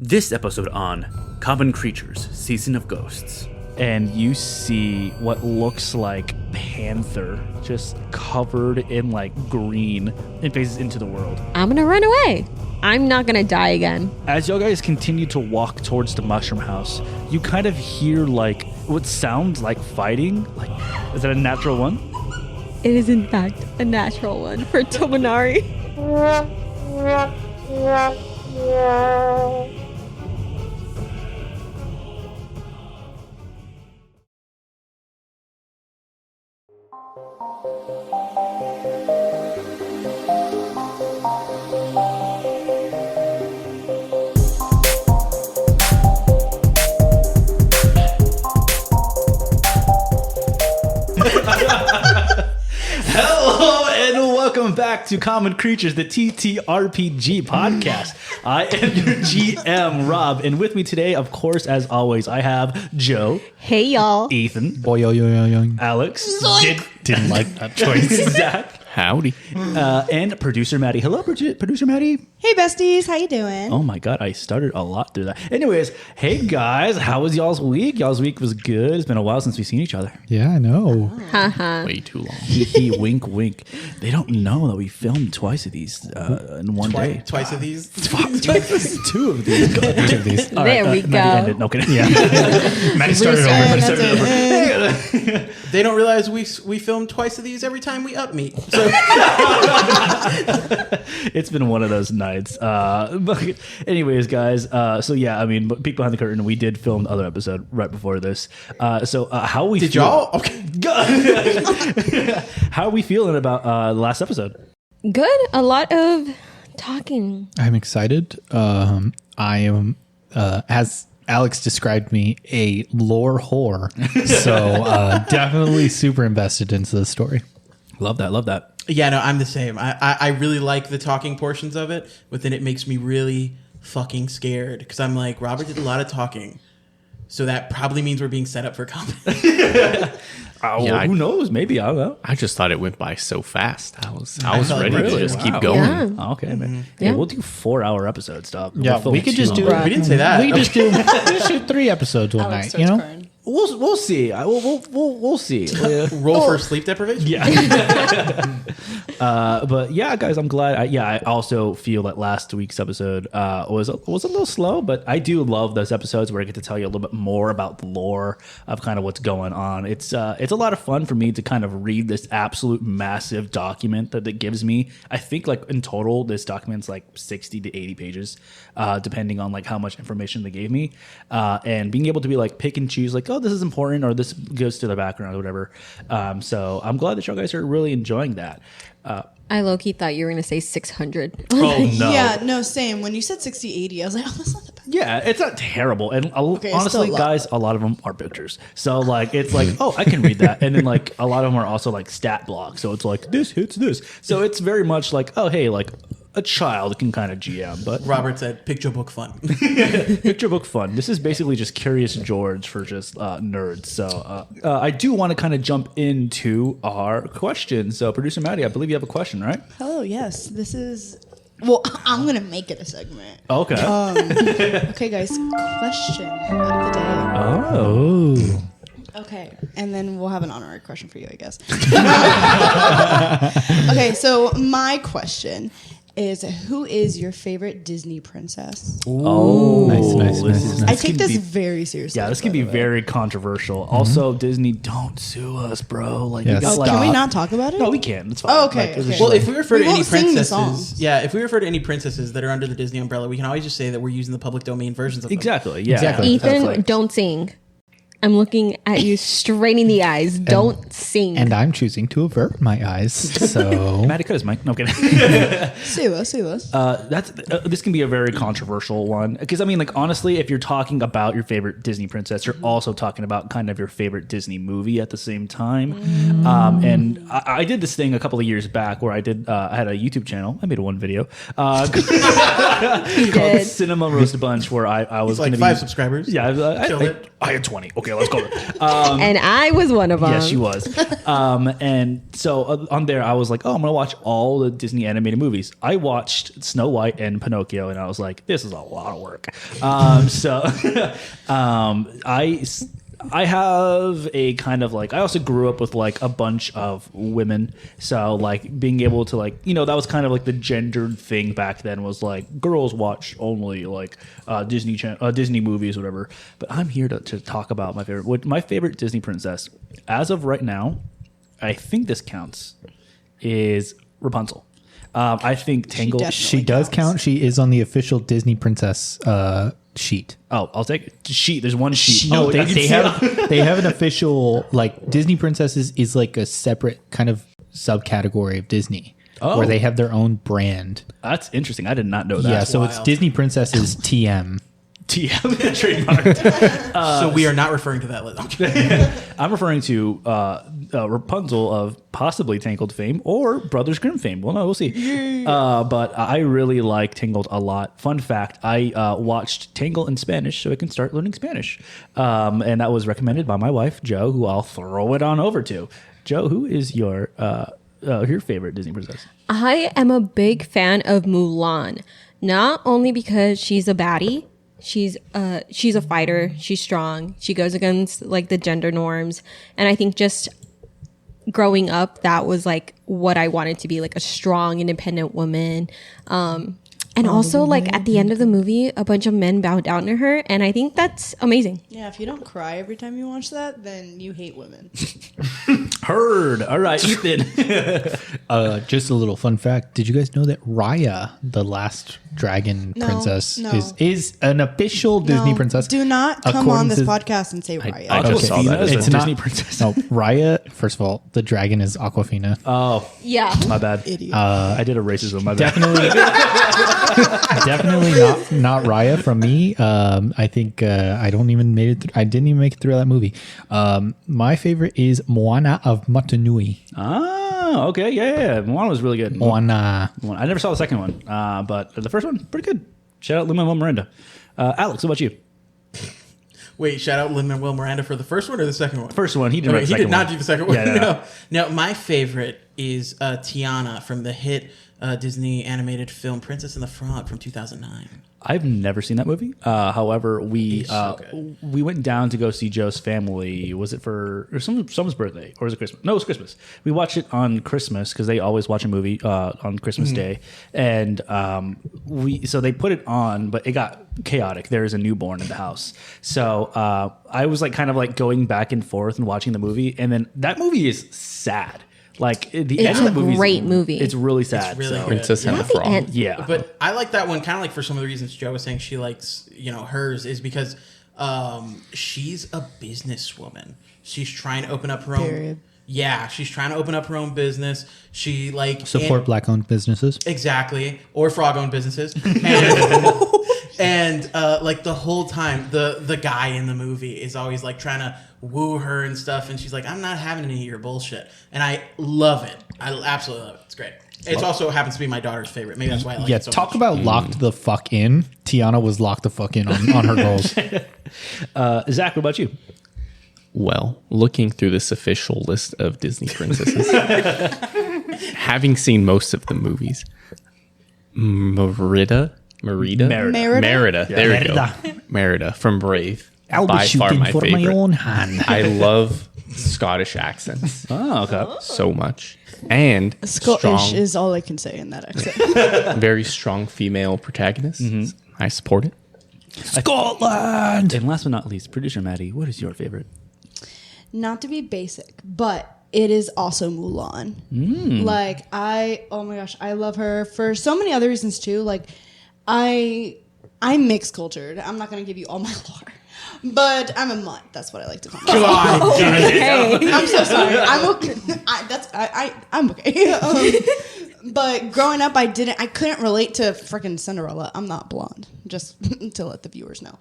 This episode on Common Creatures, Season of Ghosts. And you see what looks like Panther just covered in like green and faces into the world. I'm gonna run away. I'm not gonna die again. As y'all guys continue to walk towards the mushroom house, you kind of hear like what sounds like fighting. Like, is that a natural one? It is in fact a natural one for Tomonari. Hello and welcome back to Common Creatures, the TTRPG podcast. I am your GM, Rob, and with me today, of course, as always, I have Joe. Hey y'all. Ethan. Boy, Alex. didn't like that choice. Zach. Howdy. And producer Maddie. Hello, producer Maddie. Hey besties, how you doing? Oh my god, I started a lot through that. Anyways, hey guys, how was y'all's week? Y'all's week was good. It's been a while since we've seen each other. Yeah, I know. Way too long. Hee wink wink. They don't know that we filmed twice of these in one day. Twice of these? Two of these. Two of these. All There we Maddie go. ended. No kidding. Yeah. Maddie started over. They don't realize we film twice of these every time we up meet. So It's been one of those nights. But anyways, guys. So yeah, I mean, peek behind the curtain. We did film the other episode right before this. So how we did feel- y'all? Okay. How are we feeling about the last episode? Good. A lot of talking. I'm excited. I am, as Alex described me, a lore whore. So definitely super invested into the story. Love that. Love that. Yeah, no, I'm the same. I really like the talking portions of it, but then it makes me really fucking scared because I'm like, Robert did a lot of talking. So that probably means we're being set up for combat. Who knows? Maybe I don't know. I just thought it went by so fast. I was felt ready really- to just keep wow. going. Yeah. Oh, okay, man. Yeah. Yeah, we'll do 4-hour episodes. Stop. Yeah, We'll film we could just too do. long. We didn't say that. We just do 3 episodes one night. You know. We'll see. We'll see. Roll for sleep deprivation? Yeah. But yeah, guys, I'm glad. I also feel that last week's episode was a little slow, but I do love those episodes where I get to tell you a little bit more about the lore of kind of what's going on. It's a lot of fun for me to kind of read this absolute massive document that it gives me. I think like in total, this document's like 60 to 80 pages, depending on like how much information they gave me, and being able to be like pick and choose like, oh, this is important or this goes to the background or whatever. So I'm glad that y'all guys are really enjoying that. I low-key thought you were gonna say 600. Oh no. Yeah, no, same. When you said 60, 80, I was like, oh, that's not that bad. Yeah, it's not terrible. And it's honestly, still a lot. guys, a lot of them are pictures. So like, it's like, oh, I can read that. And then like a lot of them are also like stat blocks. So it's like this hits this. So it's very much like, oh, hey, like a child can kind of GM, but Robert said, picture book fun. picture book fun. This is basically just Curious George for just nerds. So I do want to kind of jump into our question. So producer Maddie, I believe you have a question, right? Oh, yes. This is... Well, I'm going to make it a segment. Okay. Okay, guys. Question of the day. Oh. Okay. And then we'll have an honorary question for you, I guess. Okay, so my question is, who is your favorite Disney princess? Oh, Nice. I take this very seriously. Yeah, this can by be the way. very controversial. Also, Disney, don't sue us, bro. Like, Yeah, you got, Oh, like, can we not talk about it? No, we can. It's fine. Oh, okay, Like, it's okay. just Well, like- if we refer We to any won't sing the princesses, songs. if we refer to any princesses that are under the Disney umbrella, we can always just say that we're using the public domain versions of them. exactly, yeah, Exactly. That's Ethan, like- don't sing. I'm looking at you straight in the eyes. Don't sing. And I'm choosing to avert my eyes. So Maddie, cut his mic. No, I'm kidding. Sue us. That's this can be a very controversial one because I mean, like honestly, if you're talking about your favorite Disney princess, you're also talking about kind of your favorite Disney movie at the same time. And I did this thing a couple of years back where I had a YouTube channel. I made one video called did. Cinema Roast Bunch, where I was It's like gonna 5 be, subscribers. Yeah, Killed it. I had 20. Okay. Okay, let's go. And I was one of them. Yes, she was. And so on there, I was like, oh, I'm going to watch all the Disney animated movies. I watched Snow White and Pinocchio, and I was like, this is a lot of work. I have a kind of like, I also grew up with like a bunch of women. So like being able to like, you know, that was kind of like the gendered thing back then was like girls watch only like Disney movies, whatever. But I'm here to talk about my favorite Disney princess as of right now. I think this counts is Rapunzel. I think Tangled. She does count. She is on the official Disney princess sheet. Oh, I'll take it. Sheet. There's one sheet. No, Oh, they have an official, like, Disney princesses is like a separate kind of subcategory of Disney where they have their own brand. That's interesting. I did not know that. Yeah, so wild. it's Disney princesses TM. TM trademark. So we are not referring to that list. I'm referring to Rapunzel of possibly Tangled fame or Brothers Grimm fame. Well, no, we'll see. But I really like Tangled a lot. Fun fact, I watched Tangled in Spanish so I can start learning Spanish. And that was recommended by my wife, Jo, who I'll throw it on over to. Jo, who is your favorite Disney princess? I am a big fan of Mulan, not only because she's a baddie. She's a fighter. She's strong. She goes against like the gender norms. And I think just growing up, that was like what I wanted to be, like a strong, independent woman. And also like at the end of the movie, a bunch of men bow down to her. And I think that's amazing. Yeah, if you don't cry every time you watch that, then you hate women. Heard. All right, Ethan. Just a little fun fact. Did you guys know that Raya, the last dragon princess, is an official Disney princess? Do not come according on this to- podcast and say Raya. I just saw that as It's a not Disney Disney princess. No, Raya, first of all, the dragon is Aquafina. Oh, Yeah. my bad. Idiot. I did a racism. My bad. Definitely not Raya from me. I think I didn't even make it through that movie. My favorite is Moana of Motunui. Oh, okay. Yeah. Moana was really good. Moana. I never saw the second one, but the first one, pretty good. Shout out Lin-Manuel Miranda. Alex, what about you? Wait, shout out Lin-Manuel Miranda for the first one or the second one? First one. He didn't Okay, write the he second did not one. do the second one. Yeah, No, my favorite is Tiana from the hit Disney animated film Princess and the Frog from 2009. I've never seen that movie. However, we so good. we went down to go see Joe's family. Was it for someone's birthday or was it Christmas? No, it was Christmas. We watched it on Christmas because they always watch a movie on Christmas Day, and so they put it on, but it got chaotic. There is a newborn in the house, so I was like kind of like going back and forth and watching the movie, and then that movie is sad. Like the end It's of a the movie, great movie. It's really sad. It's really so- good. Princess and the Not the Frog. end. Yeah, But I like that one kind of like for some of the reasons Joe was saying she likes, hers is because she's a businesswoman. She's trying to open up her own. Period. Yeah, she's trying to open up her own business. She like Support black-owned businesses. Exactly, or frog-owned businesses, and like the whole time, the guy in the movie is always like trying to woo her and stuff, and she's like, "I'm not having any of your bullshit," and I love it. I absolutely love it. It's great. It also happens to be my daughter's favorite. Maybe that's why I like Yeah, it so talk much. about locked the fuck in. Tiana was locked the fuck in on her goals. Zach, what about you? Well, looking through this official list of Disney princesses, having seen most of the movies, Merida. Merida? There we go. Merida from Brave. I'll be By far shooting my for favorite. my own hand. I love Scottish accents Oh, okay. so much. And Scottish strong, is all I can say in that accent. very strong female protagonists. I support it. Scotland. And last but not least, producer Maddie, what is your favorite? Not to be basic, but it is also Mulan. Like oh my gosh, I love her for so many other reasons too. Like I'm mixed cultured. I'm not gonna give you all my lore, but I'm a mutt. That's what I like to call myself. Hey. I'm so sorry. I'm okay. I'm okay. But growing up, I couldn't relate to freaking Cinderella. I'm not blonde, just to let the viewers know.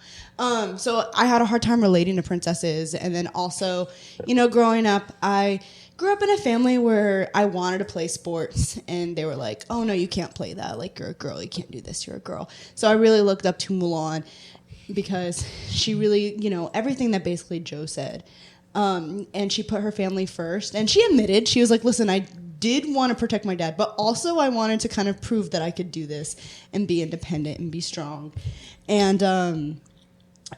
So I had a hard time relating to princesses. And then also, growing up, I grew up in a family where I wanted to play sports. And they were like, oh, no, you can't play that. Like, you're a girl. You can't do this. You're a girl. So I really looked up to Mulan. because she really, everything that basically Joe said. And she put her family first. And she admitted, she was like, listen, I did want to protect my dad, but also I wanted to kind of prove that I could do this and be independent and be strong. And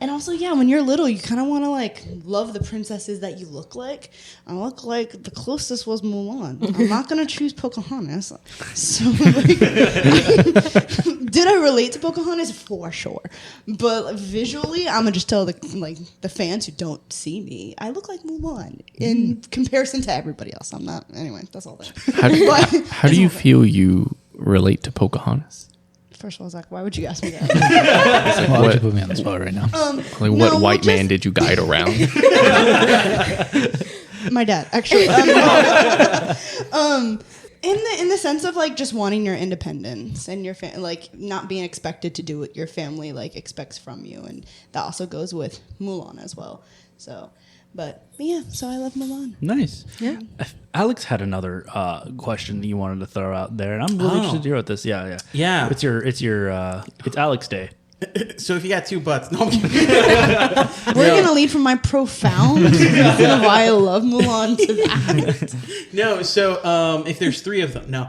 also, yeah, when you're little, you kind of want to, like, love the princesses that you look like. I look like the closest was Mulan. I'm not going to choose Pocahontas. So, like, did I relate to Pocahontas? For sure. But visually, I'm going to just tell the fans who don't see me, I look like Mulan in comparison to everybody else. I'm not. Anyway, that's all that. How do you feel you relate to Pocahontas? First of all, Zach, why would you ask me that? Why would you put me on the spot right now? What white man did you guide around? My dad, actually. In the sense of like just wanting your independence and your like not being expected to do what your family like expects from you, and that also goes with Mulan as well. So, but yeah, so I love Mulan. Nice. Yeah. Alex had another question you wanted to throw out there, and I'm really interested to hear about this. Yeah. It's Alex Day. So if you got 2 butts, no, I'm kidding. We're gonna lead from my profound reason of why I love Mulan to that. No, so if there's 3 of them, no.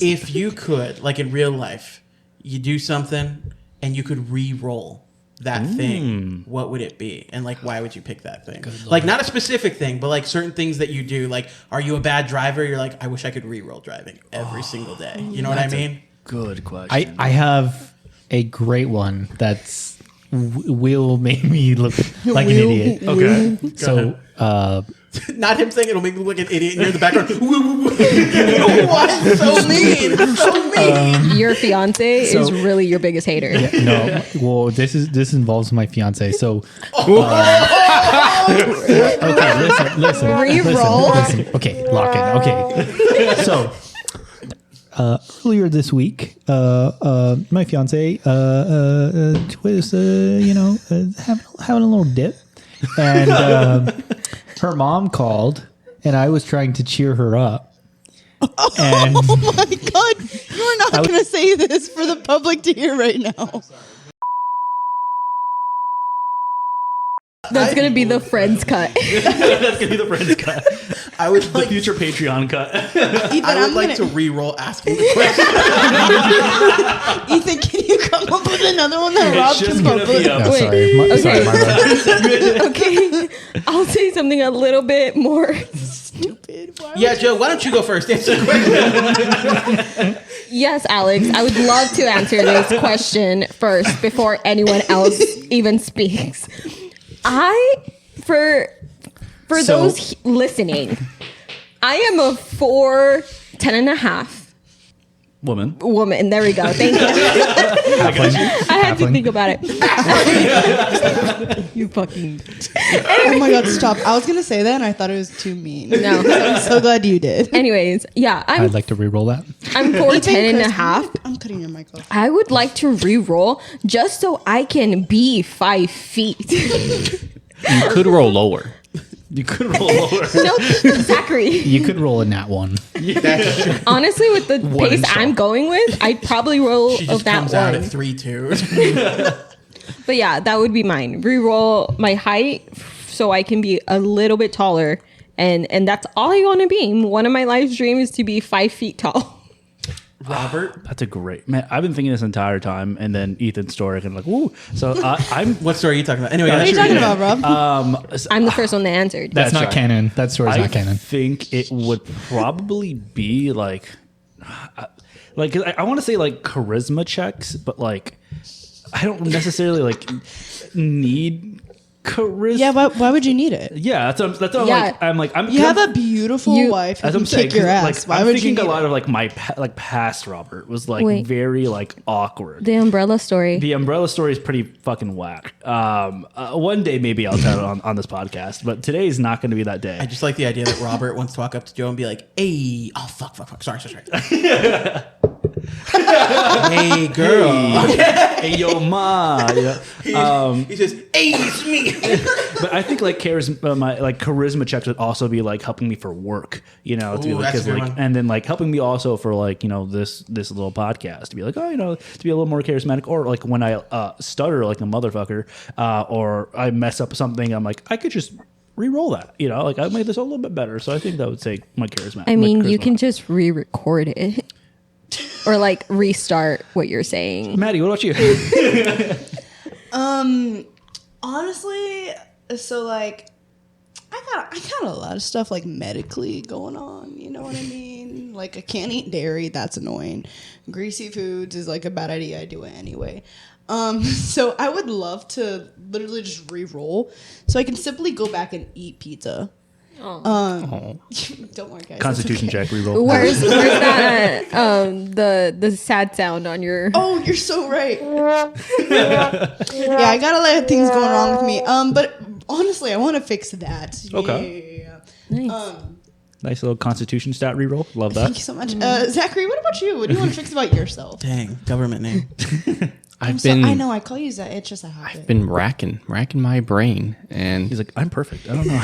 If you could, like in real life, you do something and you could re-roll that thing, what would it be? And like, why would you pick that thing? Like, not a specific thing, but like certain things that you do. Like, are you a bad driver? You're like, I wish I could re-roll driving every single day. You know what I mean? Good question. I have a great one that's will make me look like an idiot. Okay. So, Not him saying it'll make me look like an idiot. And you're in the background. What? So mean. So mean. Your fiance is really your biggest hater. no, well, this involves my fiance. So, okay, listen. Re-roll. Listen. Okay, lock in. Okay, so earlier this week, my fiance was having a little dip, and her mom called, and I was trying to cheer her up. And Oh my God, you're not going to say this for the public to hear right now. That's going to be the Friends cut. That's gonna be the Friends cut. I would The like, future Patreon cut. Ethan, I would like to re-roll asking the question. Ethan, can you come up with another one that Rob just can gonna come up be with? a- no, Wait, sorry, my bad. Okay, I'll say something a little bit more. Stupid. Why Yeah, Joe, why don't you go first? Answer the question. Yes, Alex, I would love to answer this question first before anyone else even speaks. For those listening, I am a 4'10.5" woman. There we go. Thank you. I had to think about it. You fucking. Oh my God, stop. I was going to say that and I thought it was too mean. No. I'm so glad you did. Anyways, yeah, I'd like to re-roll that. I'm 4'10.5". I'm cutting your mic off. I would like to re-roll just so I can be 5 feet. You could roll lower. You could roll lower. No, Zachary. You could roll a nat 1. That's true. Honestly, with the One pace shot. I'm going with, I'd probably roll She of just that comes out one. at 3-2. But yeah, that would be mine. Re-roll my height so I can be a little bit taller. And that's all I want to be. One of my life's dreams is to be 5 feet tall. Robert, That's a great man. I've been thinking this entire time, and then Ethan's story, and I'm like, woo. So I'm. what story are you talking about? Anyway, What are you that's talking your- about, Rob? I'm the first one that answered. That's not right. canon. That story's I not canon. think it would probably be like I want to say like charisma checks, but like I don't necessarily like need charisma. Yeah, why would you need it? Yeah, that's what Yeah. You have a beautiful wife who As can I'm saying, kick your 'cause, ass. like, Why I'm would you thinking need a lot it? of like my past Robert was like Wait. very like awkward. The umbrella story. The umbrella story is pretty fucking whack. One day maybe I'll tell it on this podcast, but today is not going to be that day. I just like the idea that Robert wants to walk up to Joe and be like, hey, oh, fuck. Sorry. Hey, girl. Hey, yo, ma. Yeah. He says, hey, it's me. But I think like charisma checks would also be like helping me for work, you know, to be Ooh, like, that's a good one. and then like helping me also for like, you know, this little podcast to be like, oh, you know, to be a little more charismatic, or like when I stutter like a motherfucker, or I mess up something, I'm like, I could just re-roll that, you know, like I made this a little bit better. So I think that would say my charisma. I mean, my you charisma. can just re-record it or like restart what you're saying. Maddie, what about you? Honestly, so like I got a lot of stuff like medically going on, you know what I mean? Like I can't eat dairy, that's annoying. Greasy foods is like a bad idea, I do it anyway. So I would love to literally just re-roll so I can simply go back and eat pizza. Don't worry, guys. Constitution check, re-roll. Where's that the sad sound on your Oh, you're so right. Yeah, I got a lot of things going wrong with me. But honestly, I want to fix that. Okay. Yeah. nice. Nice little Constitution stat re-roll. Love that. Thank you so much. Zachary, what about you? What do you want to fix about yourself? Dang, government name. I know, I call you Zach. It's just a habit. I've been racking my brain, and He's like, I'm perfect. I don't know.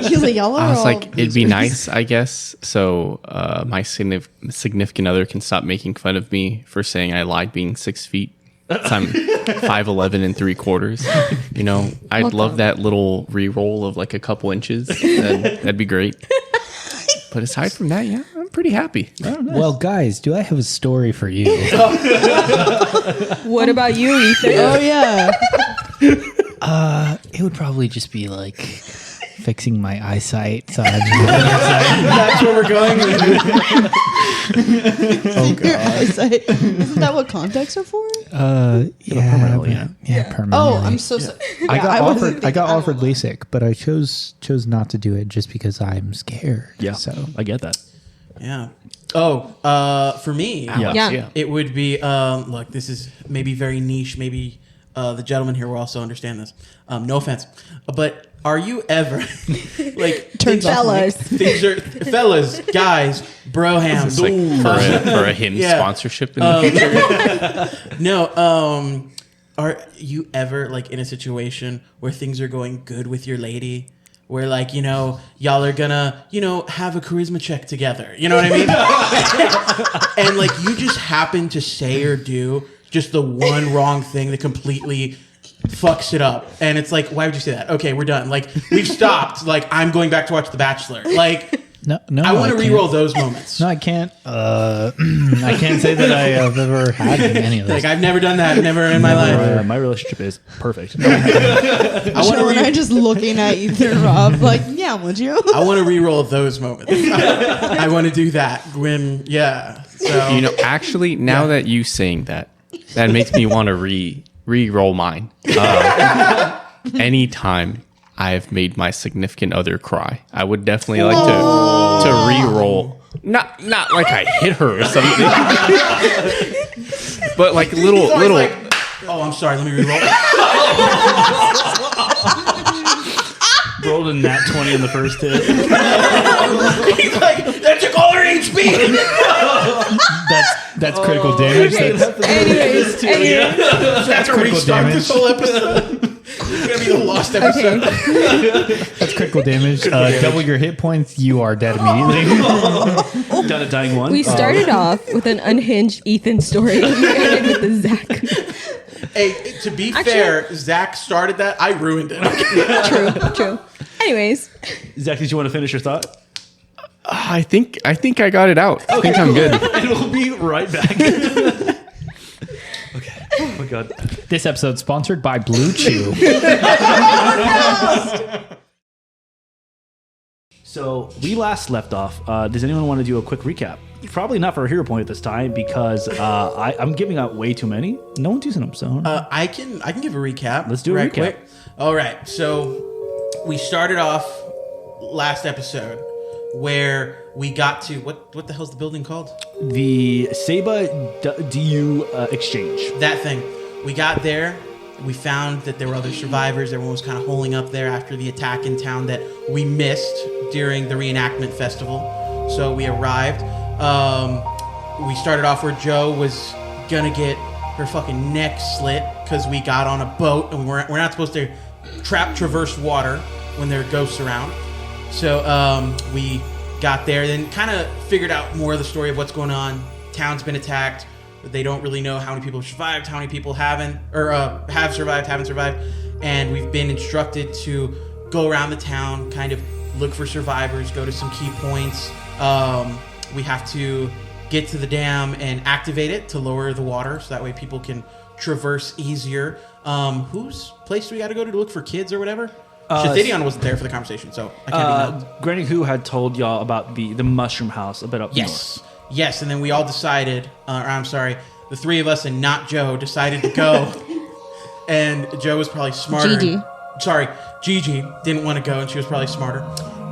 He's like, y'all are I was all like, it'd be losers. nice, I guess, so my significant other can stop making fun of me for saying I lied being 6 feet. So I'm 5'11" and 3/4. You know, I'd love that little re-roll of like a couple inches. That'd be great. But aside from that, yeah, I'm pretty happy. Well, guys, do I have a story for you? What about you, Ethan? Oh, yeah. It would probably just be like fixing my eyesight. So That's where we're going. Your eyesight. Isn't that what contacts are for? permanently, permanently. Oh, I'm so sorry. I got wasn't I got thinking- offered LASIK, but I chose not to do it just because I'm scared. Yeah, So I get that. Yeah. Oh, for me, Yeah. it would be, look, this is maybe very niche. Maybe the gentleman here will also understand this. No offense. But are you ever, like, Turns off Fellas. things are, fellas, guys, bro hams. It's like for a hymn Yeah. sponsorship in the future. No, are you ever like in a situation where things are going good with your lady? Where like, you know, y'all are gonna, you know, have a charisma check together. You know what I mean? And like you just happen to say or do just the one wrong thing that completely fucks it up. And it's like, why would you say that? Okay, we're done. Like we've stopped. Like I'm going back to watch The Bachelor. Like no, I want to can't. re-roll those moments. No, I can't. I can't say that I have ever had any of this. Like I've never done that, never in my life. My relationship is perfect. Joe and I just looking at Ethan and Rob like, yeah, would you? I want to re-roll those moments. I want to do that when, yeah. So You know, actually, now that you saying that makes me want to re-roll mine. Anytime I have made my significant other cry, I would definitely like to re-roll. Not like I hit her or something, but like he's always little. like, oh, I'm sorry. Let me re-roll. Rolled a nat 20 in the first hit. He's like, that took all her HP. That's critical damage. Anyways, That's where we critical start this damage. whole episode. It's gonna be the lost episode. That's critical damage. Double your hit points. You are dead immediately. Done a dying one. we started off with an unhinged Ethan story and we ended with the Zach. Hey, to be fair, Zach started that. I ruined it. True. Anyways, Zach, did you want to finish your thought? I think I got it out. I think I'm good. And we'll be right back. Okay. Oh my god. This episode sponsored by Blue Chew. So we last left off. Does anyone want to do a quick recap? Probably not for a hero point at this time because I'm giving out way too many. No one's using them, so I can give a recap. Let's do a right recap. quick. All right. So we started off last episode where we got to what the hell's the building called? the Seba DU exchange. That thing. We got there. We found that there were other survivors. Everyone was kind of holing up there after the attack in town that we missed during the reenactment festival. So we arrived. we started off where Joe was gonna get her fucking neck slit because we got on a boat and we're not supposed to traverse water when there are ghosts around. So we got there, then kind of figured out more of the story of what's going on. Town's been attacked. They don't really know how many people have survived, how many people haven't, or have survived, haven't survived. And we've been instructed to go around the town, kind of look for survivors, go to some key points. We have to get to the dam and activate it to lower the water, so that way people can traverse easier. Whose place do we got to go to look for kids or whatever? Shithidion wasn't there for the conversation, so I can't be Granny Who had told y'all about the mushroom house a bit up north. Yes, and then we all decided, the three of us and not Joe decided to go. And Joe was probably smarter. Gigi didn't want to go, and she was probably smarter.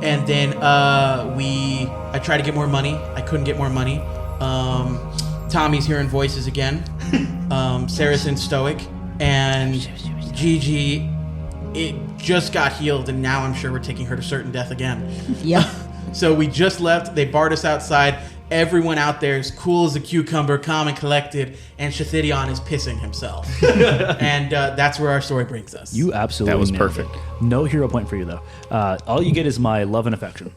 And then I tried to get more money. I couldn't get more money. Tommy's hearing voices again. Sarah's in Stoic. And Gigi, it just got healed, and now I'm sure we're taking her to certain death again. Yeah. So we just left. They barred us outside. Everyone out there is cool as a cucumber, calm and collected, and Shithidion is pissing himself. And that's where our story brings us. You absolutely That was nailed perfect. it. No hero point for you, though. All you get is my love and affection.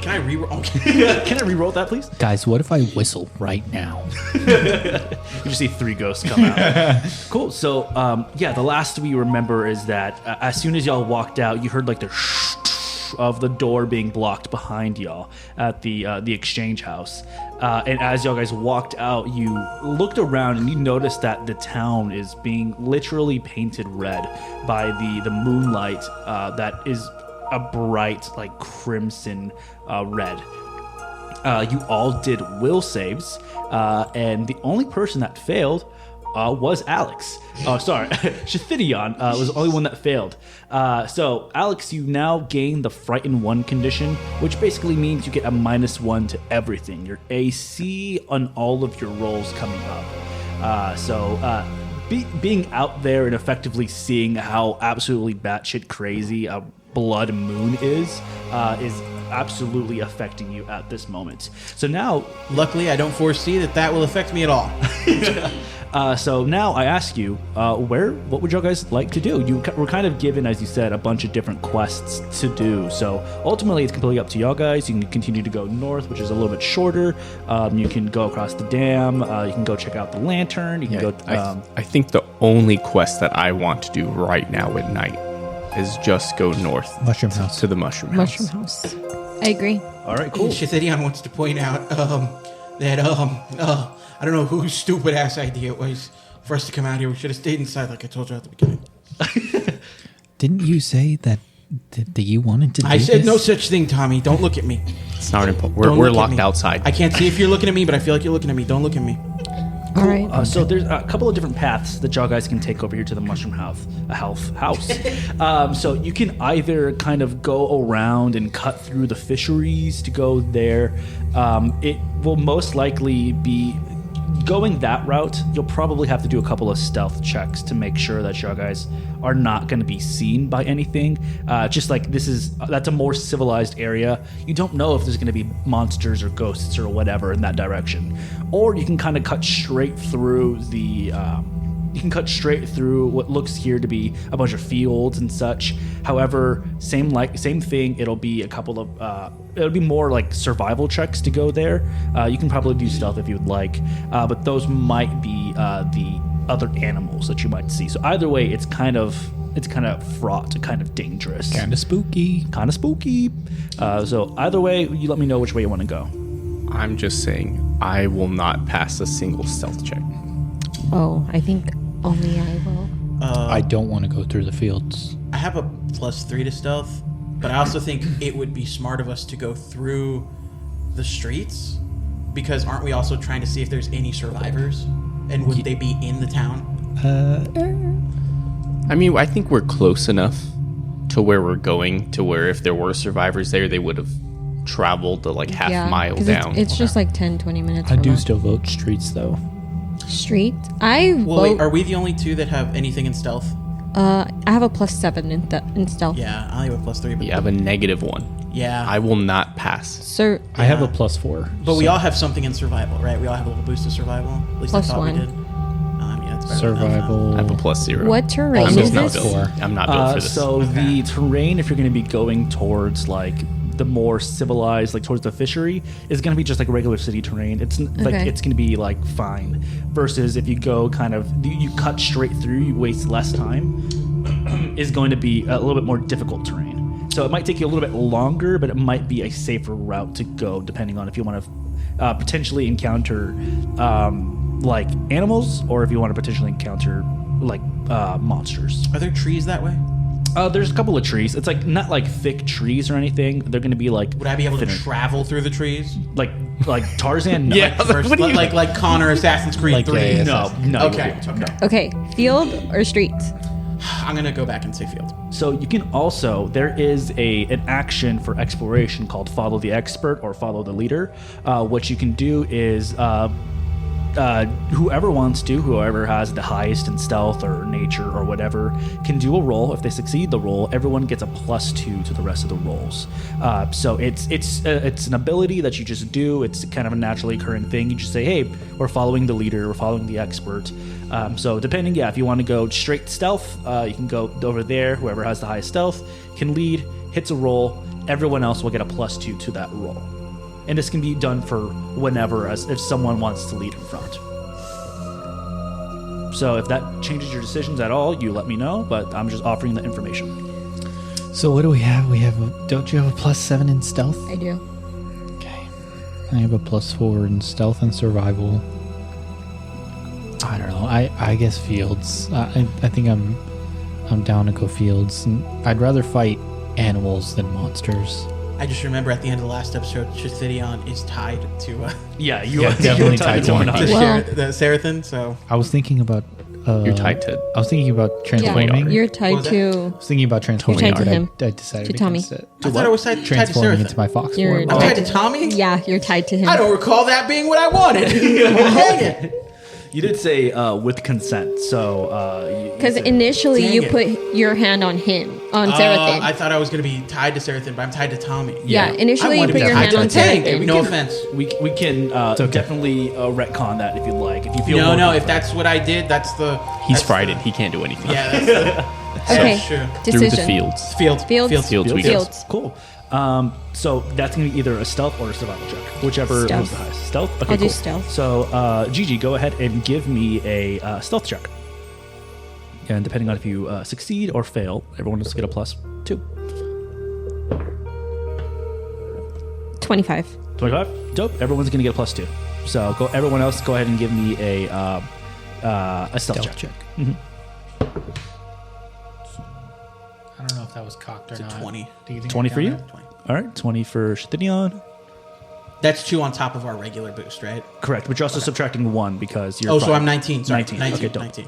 Can I re-roll? Can I re-roll that, please? Guys, what if I whistle right now? You just see 3 ghosts come out. Cool. So, the last we remember is that as soon as y'all walked out, you heard like the of the door being blocked behind y'all at the exchange house. And as y'all guys walked out, you looked around and you noticed that the town is being literally painted red by the moonlight that is a bright like crimson red. You all did will saves, and the only person that failed was Alex. Oh, sorry. Shithidion was the only one that failed. So, Alex, you now gain the Frighten 1 condition, which basically means you get a -1 to everything. Your AC on all of your rolls coming up. Being out there and effectively seeing how absolutely batshit crazy a blood moon is absolutely affecting you at this moment. So now, Luckily, I don't foresee that will affect me at all. so now I ask you, what would y'all guys like to do? You were kind of given, as you said, a bunch of different quests to do. So ultimately, it's completely up to y'all guys. You can continue to go north, which is a little bit shorter. You can go across the dam. You can go check out the lantern. You can go. I think the only quest that I want to do right now at night is just go north. Mushroom house. To the mushroom house. Mushroom house. I agree. All right, cool. Shithidion wants to point out that I don't know whose stupid ass idea it was for us to come out here. We should have stayed inside, like I told you at the beginning. Didn't you say that you wanted to do I said this? no such thing, Tommy. Don't look at me. It's not important. Don't We're look at locked me. outside. I can't see if you're looking at me, but I feel like you're looking at me. Don't look at me. All right. So there's a couple of different paths that y'all guys can take over here to the mushroom house. So you can either kind of go around and cut through the fisheries to go there. It will most likely be going that route. You'll probably have to do a couple of stealth checks to make sure that y'all guys are not going to be seen by anything. Just like that's a more civilized area. You don't know if there's going to be monsters or ghosts or whatever in that direction. Or you can kind of cut straight through what looks here to be a bunch of fields and such. However, same thing. It'll be a couple of it'll be more like survival checks to go there. You can probably do stealth if you would like, but those might be the other animals that you might see. So either way, it's kind of fraught, kind of dangerous, Kind of spooky. So either way, you let me know which way you want to go. I'm just saying I will not pass a single stealth check. Oh, I think only I will. I don't want to go through the fields. I have a +3 to stealth, but I also think it would be smart of us to go through the streets, because aren't we also trying to see if there's any survivors? And would they be in the town? I mean, I think we're close enough to where we're going to where if there were survivors there, they would have traveled the like half mile 'cause down. It's just like 10-20 minutes. I from do us. still vote streets, though. Street. I Well, vote. wait, are we the only two that have anything in stealth? I have a +7 in stealth. Yeah, I only have a +3. But You have a -1. yeah, I will not pass. So I have a +4. but we all have something in survival, right? We all have a little boost to survival. At least I thought +1. we did. Yeah, it's better than nothing. Survival. I have a +0. what terrain I'm Also is not this? built. Four. I'm not built for this. So the terrain, if you're going to be going towards like the more civilized, like towards the fishery, is going to be just like regular city terrain. It's like Okay. it's going to be like fine. Versus if you go kind of you cut straight through, you waste less time. Is going to be a little bit more difficult terrain. So it might take you a little bit longer, but it might be a safer route to go, depending on if you want to potentially encounter like animals, or if you want to potentially encounter like monsters. Are there trees that way? There's a couple of trees. It's like not like thick trees or anything. They're going to be like Would I be able to thinner. travel through the trees? like Tarzan? No. Yeah. First, What do you- like Connor Assassin's Creed Like, 3. yeah, No, no. Okay, you won't. okay. Okay, field or streets? I'm gonna go back and say field. So you can also there is an action for exploration called Follow the Expert or Follow the Leader. What you can do is whoever has the highest in stealth or nature or whatever can do a roll. If they succeed the roll, everyone gets a +2 to the rest of the rolls. So it's an ability that you just do. It's kind of a naturally occurring thing. You just say, hey, we're following the leader, we're following the expert. So depending, if you want to go straight stealth, you can go over there. Whoever has the highest stealth can lead, hits a roll. Everyone else will get a +2 to that roll. And this can be done for whenever, as if someone wants to lead in front. So if that changes your decisions at all, you let me know. But I'm just offering the information. So what do we have? Don't you have a +7 in stealth? I do. Okay. I have a +4 in stealth and survival. I don't know. I guess fields. I think I'm down to go fields. And I'd rather fight animals than monsters. I just remember at the end of the last episode, Chithidion is tied to Yeah, you Yeah, are definitely you're tied to one one. eye. Well- the Sarathan. So I was thinking about. You're tied to. I was thinking about Yeah, transforming. you're What tied was that? to. I was thinking about transforming, You're tied to but him. I decided To Tommy. against it. I thought it was tied to Transforming Sarathan. into my fox You're form. I'm tied tied to Tommy. Yeah, you're tied to him. I don't recall that being what I wanted. Dang it! You did say with consent, so Because initially Dang you it. put your hand on him, on Sarathan. I thought I was going to be tied to Sarathan, but I'm tied to Tommy. yeah, yeah. initially I you wanted put to your be hand tied on to the tank. Sarathan. No offense. we can definitely retcon that if you'd like. If you feel No, more if confident. that's what I did, that's the. He's that's frightened. He can't do anything. Yeah, that's the. Okay, That's true. Through the decision. fields. Field. Fields? Fields we go. Fields. Cool. So that's gonna be either a stealth or a survival check, whichever Stealth. was the highest. Stealth. Okay, I'll do cool. stealth. So Gigi, go ahead and give me a stealth check. And depending on if you succeed or fail, everyone will get a +2. 25. 25. Dope. Everyone's gonna get a +2. So everyone else, go ahead and give me a stealth check. I don't know if that was cocked or It's a not. 20. Do you think 20 I for got you. that? 20. All right. 20 for Shitinion. That's 2 on top of our regular boost, right? Correct. But you're also subtracting 1 because you're. Oh, so frightened. I'm 19. Sorry. 19. 19. Okay, dope. 19.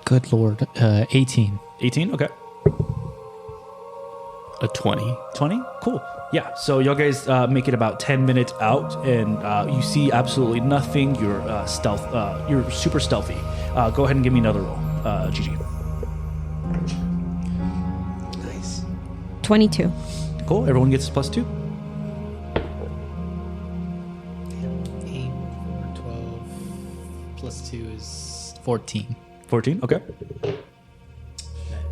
Good lord. 18. 18. Okay. A 20. 20. Cool. Yeah. So y'all guys make it about 10 minutes out, and you see absolutely nothing. You're stealth. You're super stealthy. Go ahead and give me another roll, Gigi. Nice. 22. Cool. Everyone gets +2. 8, 12, plus 2 is 14. 14. Okay. That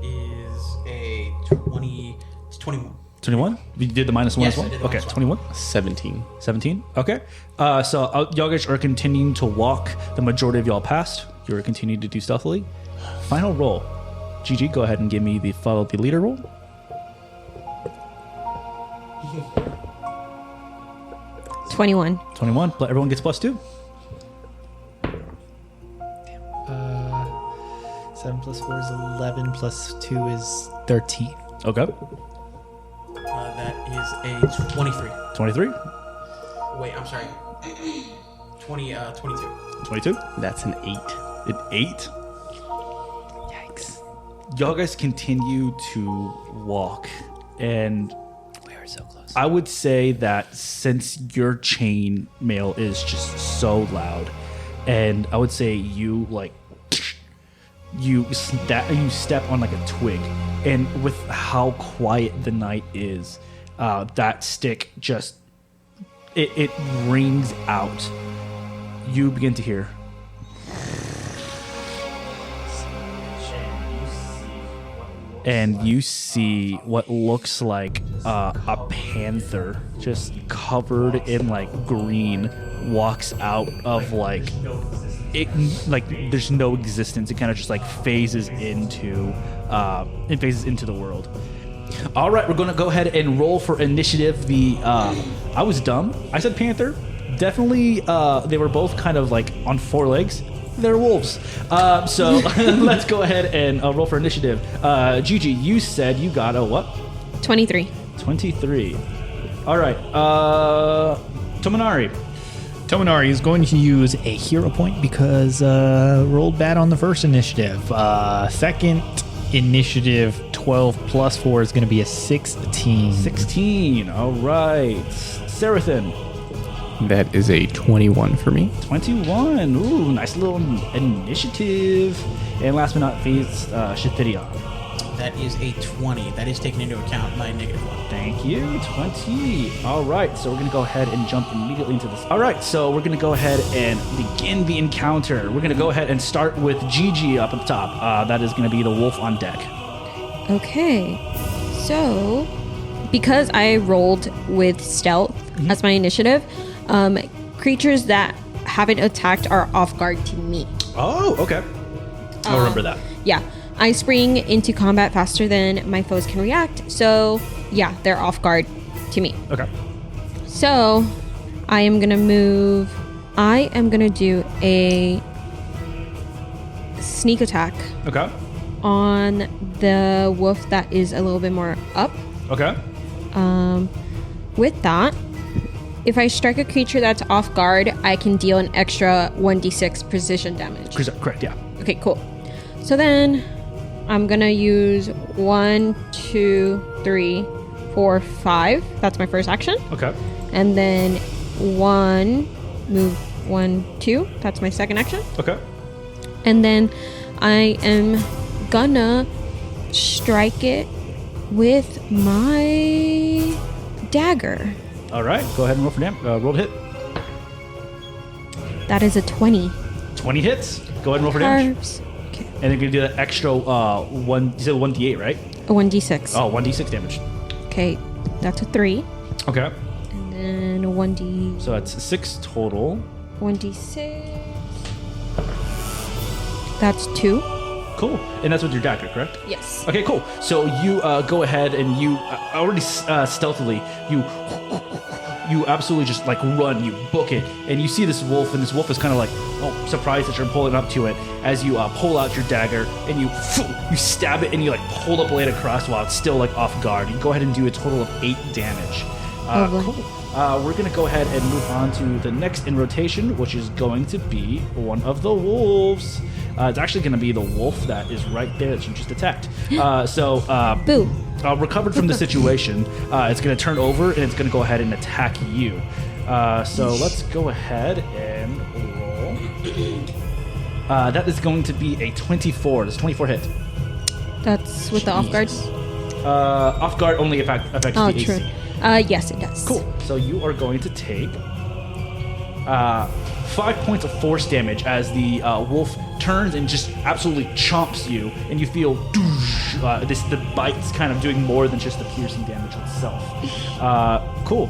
is a 20. It's 21. 21. You did the -1 Yes, as I well. did the Okay. -1. 21. 17. 17. Okay. So y'all guys are continuing to walk. The majority of y'all passed. You're continuing to do stealthily. Final roll. Gigi, go ahead and give me the follow the leader roll. 21. 21. Everyone gets +2. 7 plus 4 is 11, plus 2 is 13. Okay. That is a 23. 23. Wait, I'm sorry. 22. 22. That's an 8. An 8. Yikes. Y'all guys continue to walk, and We are so close. I would say that since your chain mail is just so loud, and I would say you like you step on like a twig, and with how quiet the night is, that stick just it rings out. You begin to hear. And you see what looks like a panther just covered in like green walks out of like it, like there's no existence. It kind of just like phases into the world. All right, we're gonna go ahead and roll for initiative. I was dumb. I said panther. Definitely, they were both kind of like on four legs. They're wolves. So let's go ahead and roll for initiative. Gigi, you said you got a what? 23. 23. All right. Tominari. Tominari is going to use a hero point because rolled bad on the first initiative. Second initiative, 12 plus 4 is going to be a 16. 16. All right. Sarathan. That is a 21 for me. 21. Ooh, nice little initiative. And last but not least, Shithidion. That is a 20. That is taken into account my -1. Thank you. 20. All right, so we're going to go ahead and jump immediately into this. All right, so we're going to go ahead and begin the encounter. We're going to go ahead and start with Gigi up at the top. That is going to be the wolf on deck. Okay. So, because I rolled with stealth as my initiative, creatures that haven't attacked are off guard to me. Oh, okay. I'll remember that. Yeah. I spring into combat faster than my foes can react. So, yeah, they're off guard to me. Okay. So, I am going to do a sneak attack Okay. on the wolf that is a little bit more up. Okay. With that, if I strike a creature that's off guard, I can deal an extra 1d6 precision damage. Correct, yeah. Okay, cool. So then I'm gonna use 1, 2, 3, 4, 5. That's my first action. Okay. And then move 1, 2. That's my second action. Okay. And then I am gonna strike it with my dagger. All right, go ahead and roll for roll to hit. That is a 20. 20 hits. Go ahead and roll for damage. Carbs. Okay. And then you're going to do that extra one, you said 1d8, right? A 1d6. Oh, 1d6 damage. Okay, that's a 3. Okay. And then a 1d... So that's 6 total. 1d6. That's 2. Cool. And that's with your dagger, correct? Yes. Okay, cool. So you go ahead and you already stealthily, you absolutely just like run, you book it, and you see this wolf, and this wolf is kind of like, oh, surprised that you're pulling up to it as you pull out your dagger and you stab it and you like pull the blade across while it's still like off guard. You go ahead and do a total of 8 damage. Cool. We're going to go ahead and move on to the next in rotation, which is going to be one of the wolves. It's actually going to be the wolf that is right there that you just attacked. Boo. Recovered from the situation, it's going to turn over and it's going to go ahead and attack you. So let's go ahead and roll. That is going to be a 24. That's a 24 hit. That's with the off guard? Off guard only affects the AC. True. Yes, it does. Cool. So you are going to take 5 points of force damage as the wolf turns and just absolutely chomps you, and you feel the bite's kind of doing more than just the piercing damage itself. Cool.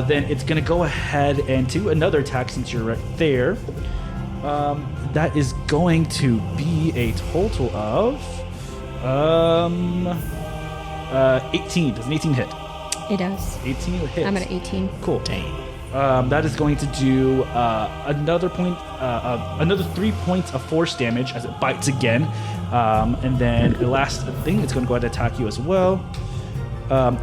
Then it's going to go ahead and do another attack since you're right there. That is going to be a total of 18. Does an 18 hit? It does. 18 hits. I'm at 18. Cool. Dang. That is going to do another 3 points of force damage as it bites again. And then the last thing, it's going to go ahead and attack you as well.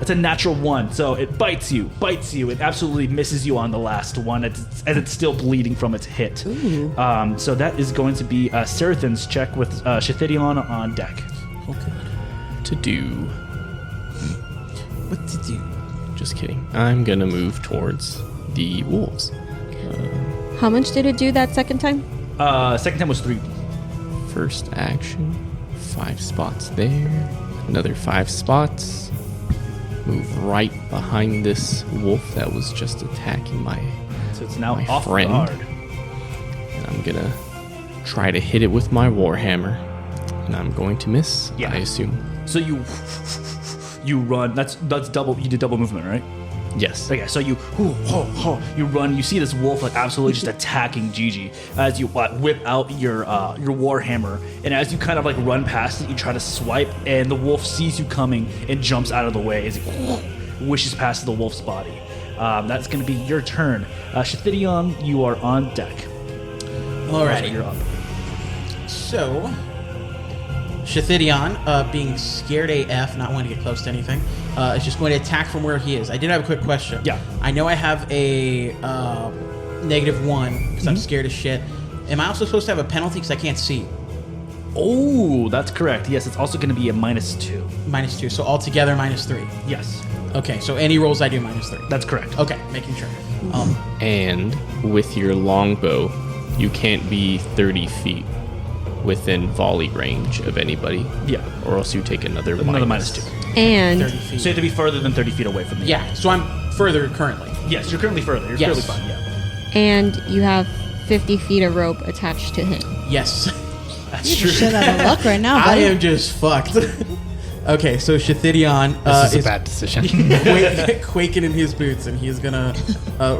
It's a natural 1, so it bites you. It absolutely misses you on the last one as it's still bleeding from its hit. So that is going to be Sarathan's check with Shithidion on deck. Okay. To do. What to do? Just kidding. I'm gonna move towards the wolves. How much did it do that second time? Second time was 3. First action, 5 spots there, another 5 spots. Move right behind this wolf that was just attacking my So it's now my off friend. guard. And I'm gonna try to hit it with my warhammer, and I'm going to miss. Yeah. I assume. So you run. That's double. You did double movement, right? Yes. Okay, so you run. You see this wolf like absolutely just attacking Gigi as you whip out your warhammer, and as you kind of like run past it, you try to swipe, and the wolf sees you coming and jumps out of the way as it wishes past the wolf's body. That's going to be your turn. Shithidion, you are on deck. Alrighty. You're up. So, Shithidion, being scared AF, not wanting to get close to anything, is just going to attack from where he is. I did have a quick question. Yeah. I know I have a -1 because I'm scared as shit. Am I also supposed to have a penalty because I can't see? Oh, that's correct. Yes, it's also going to be a -2. -2. So altogether -3. Yes, Okay. So any rolls I do -3. that's correct. Okay. Making sure. And with your longbow, you can't be 30 feet within volley range of anybody. Yeah. Or else you take another -2. And 30 feet. So you have to be further than 30 feet away from the Yeah. So I'm further currently. Yes, you're currently further. You're Yes. clearly fine. Yeah, and you have 50 feet of rope attached to him. Yes. that's true. Shit out of luck right now, I buddy. am just fucked. Okay. So Shithidion This is is a bad decision. quaking in his boots, and he's gonna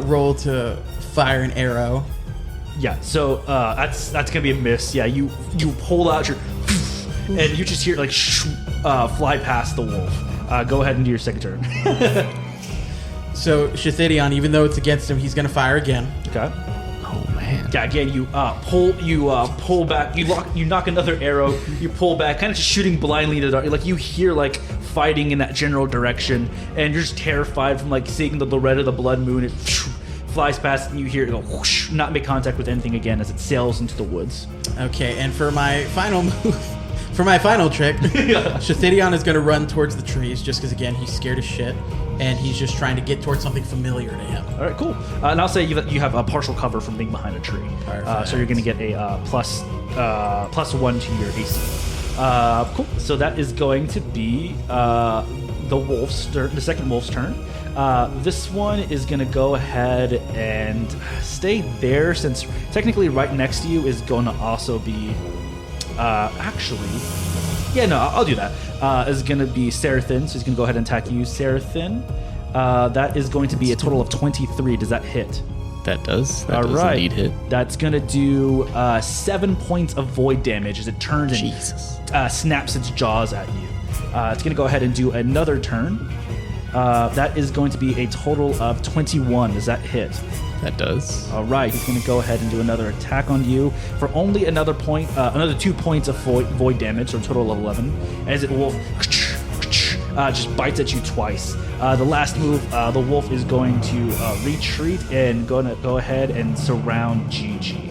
roll to fire an arrow. Yeah, so that's gonna be a miss. Yeah, you pull out your and you just hear it like fly past the wolf. Go ahead and do your second turn. So Shithidion, even though it's against him, he's gonna fire again. Okay. Oh man. Yeah, again you pull back. You knock another arrow. You pull back, kind of just shooting blindly in the dark. Like you hear like fighting in that general direction, and you're just terrified from like seeing the Loretta the Blood Moon. It flies past, and you hear it go whoosh, not make contact with anything again as it sails into the woods. Okay, and for my final move, for my final trick, Shithidion is gonna run towards the trees just because again he's scared as shit, and he's just trying to get towards something familiar to him. All right, cool. And I'll say you have a partial cover from being behind a tree, so you're going to get a +1 to your AC. Cool. So that is going to be the wolf's turn, the second wolf's turn. This one is going to go ahead and stay there since technically right next to you is going to also be I'll do that. Is going to be Serathin, so he's going to go ahead and attack you, Serathin. That is going to be a total of 23. Does that hit? That does. That All does right. indeed hit. That's going to do 7 points of void damage as it turns Jesus. and snaps its jaws at you. It's going to go ahead and do another turn. That is going to be a total of 21. Does that hit? That does. All right, he's going to go ahead and do another attack on you for only another 2 points of void damage, so a total of 11. As it wolf just bites at you twice. The last move, the wolf is going to retreat and going to go ahead and surround Gigi,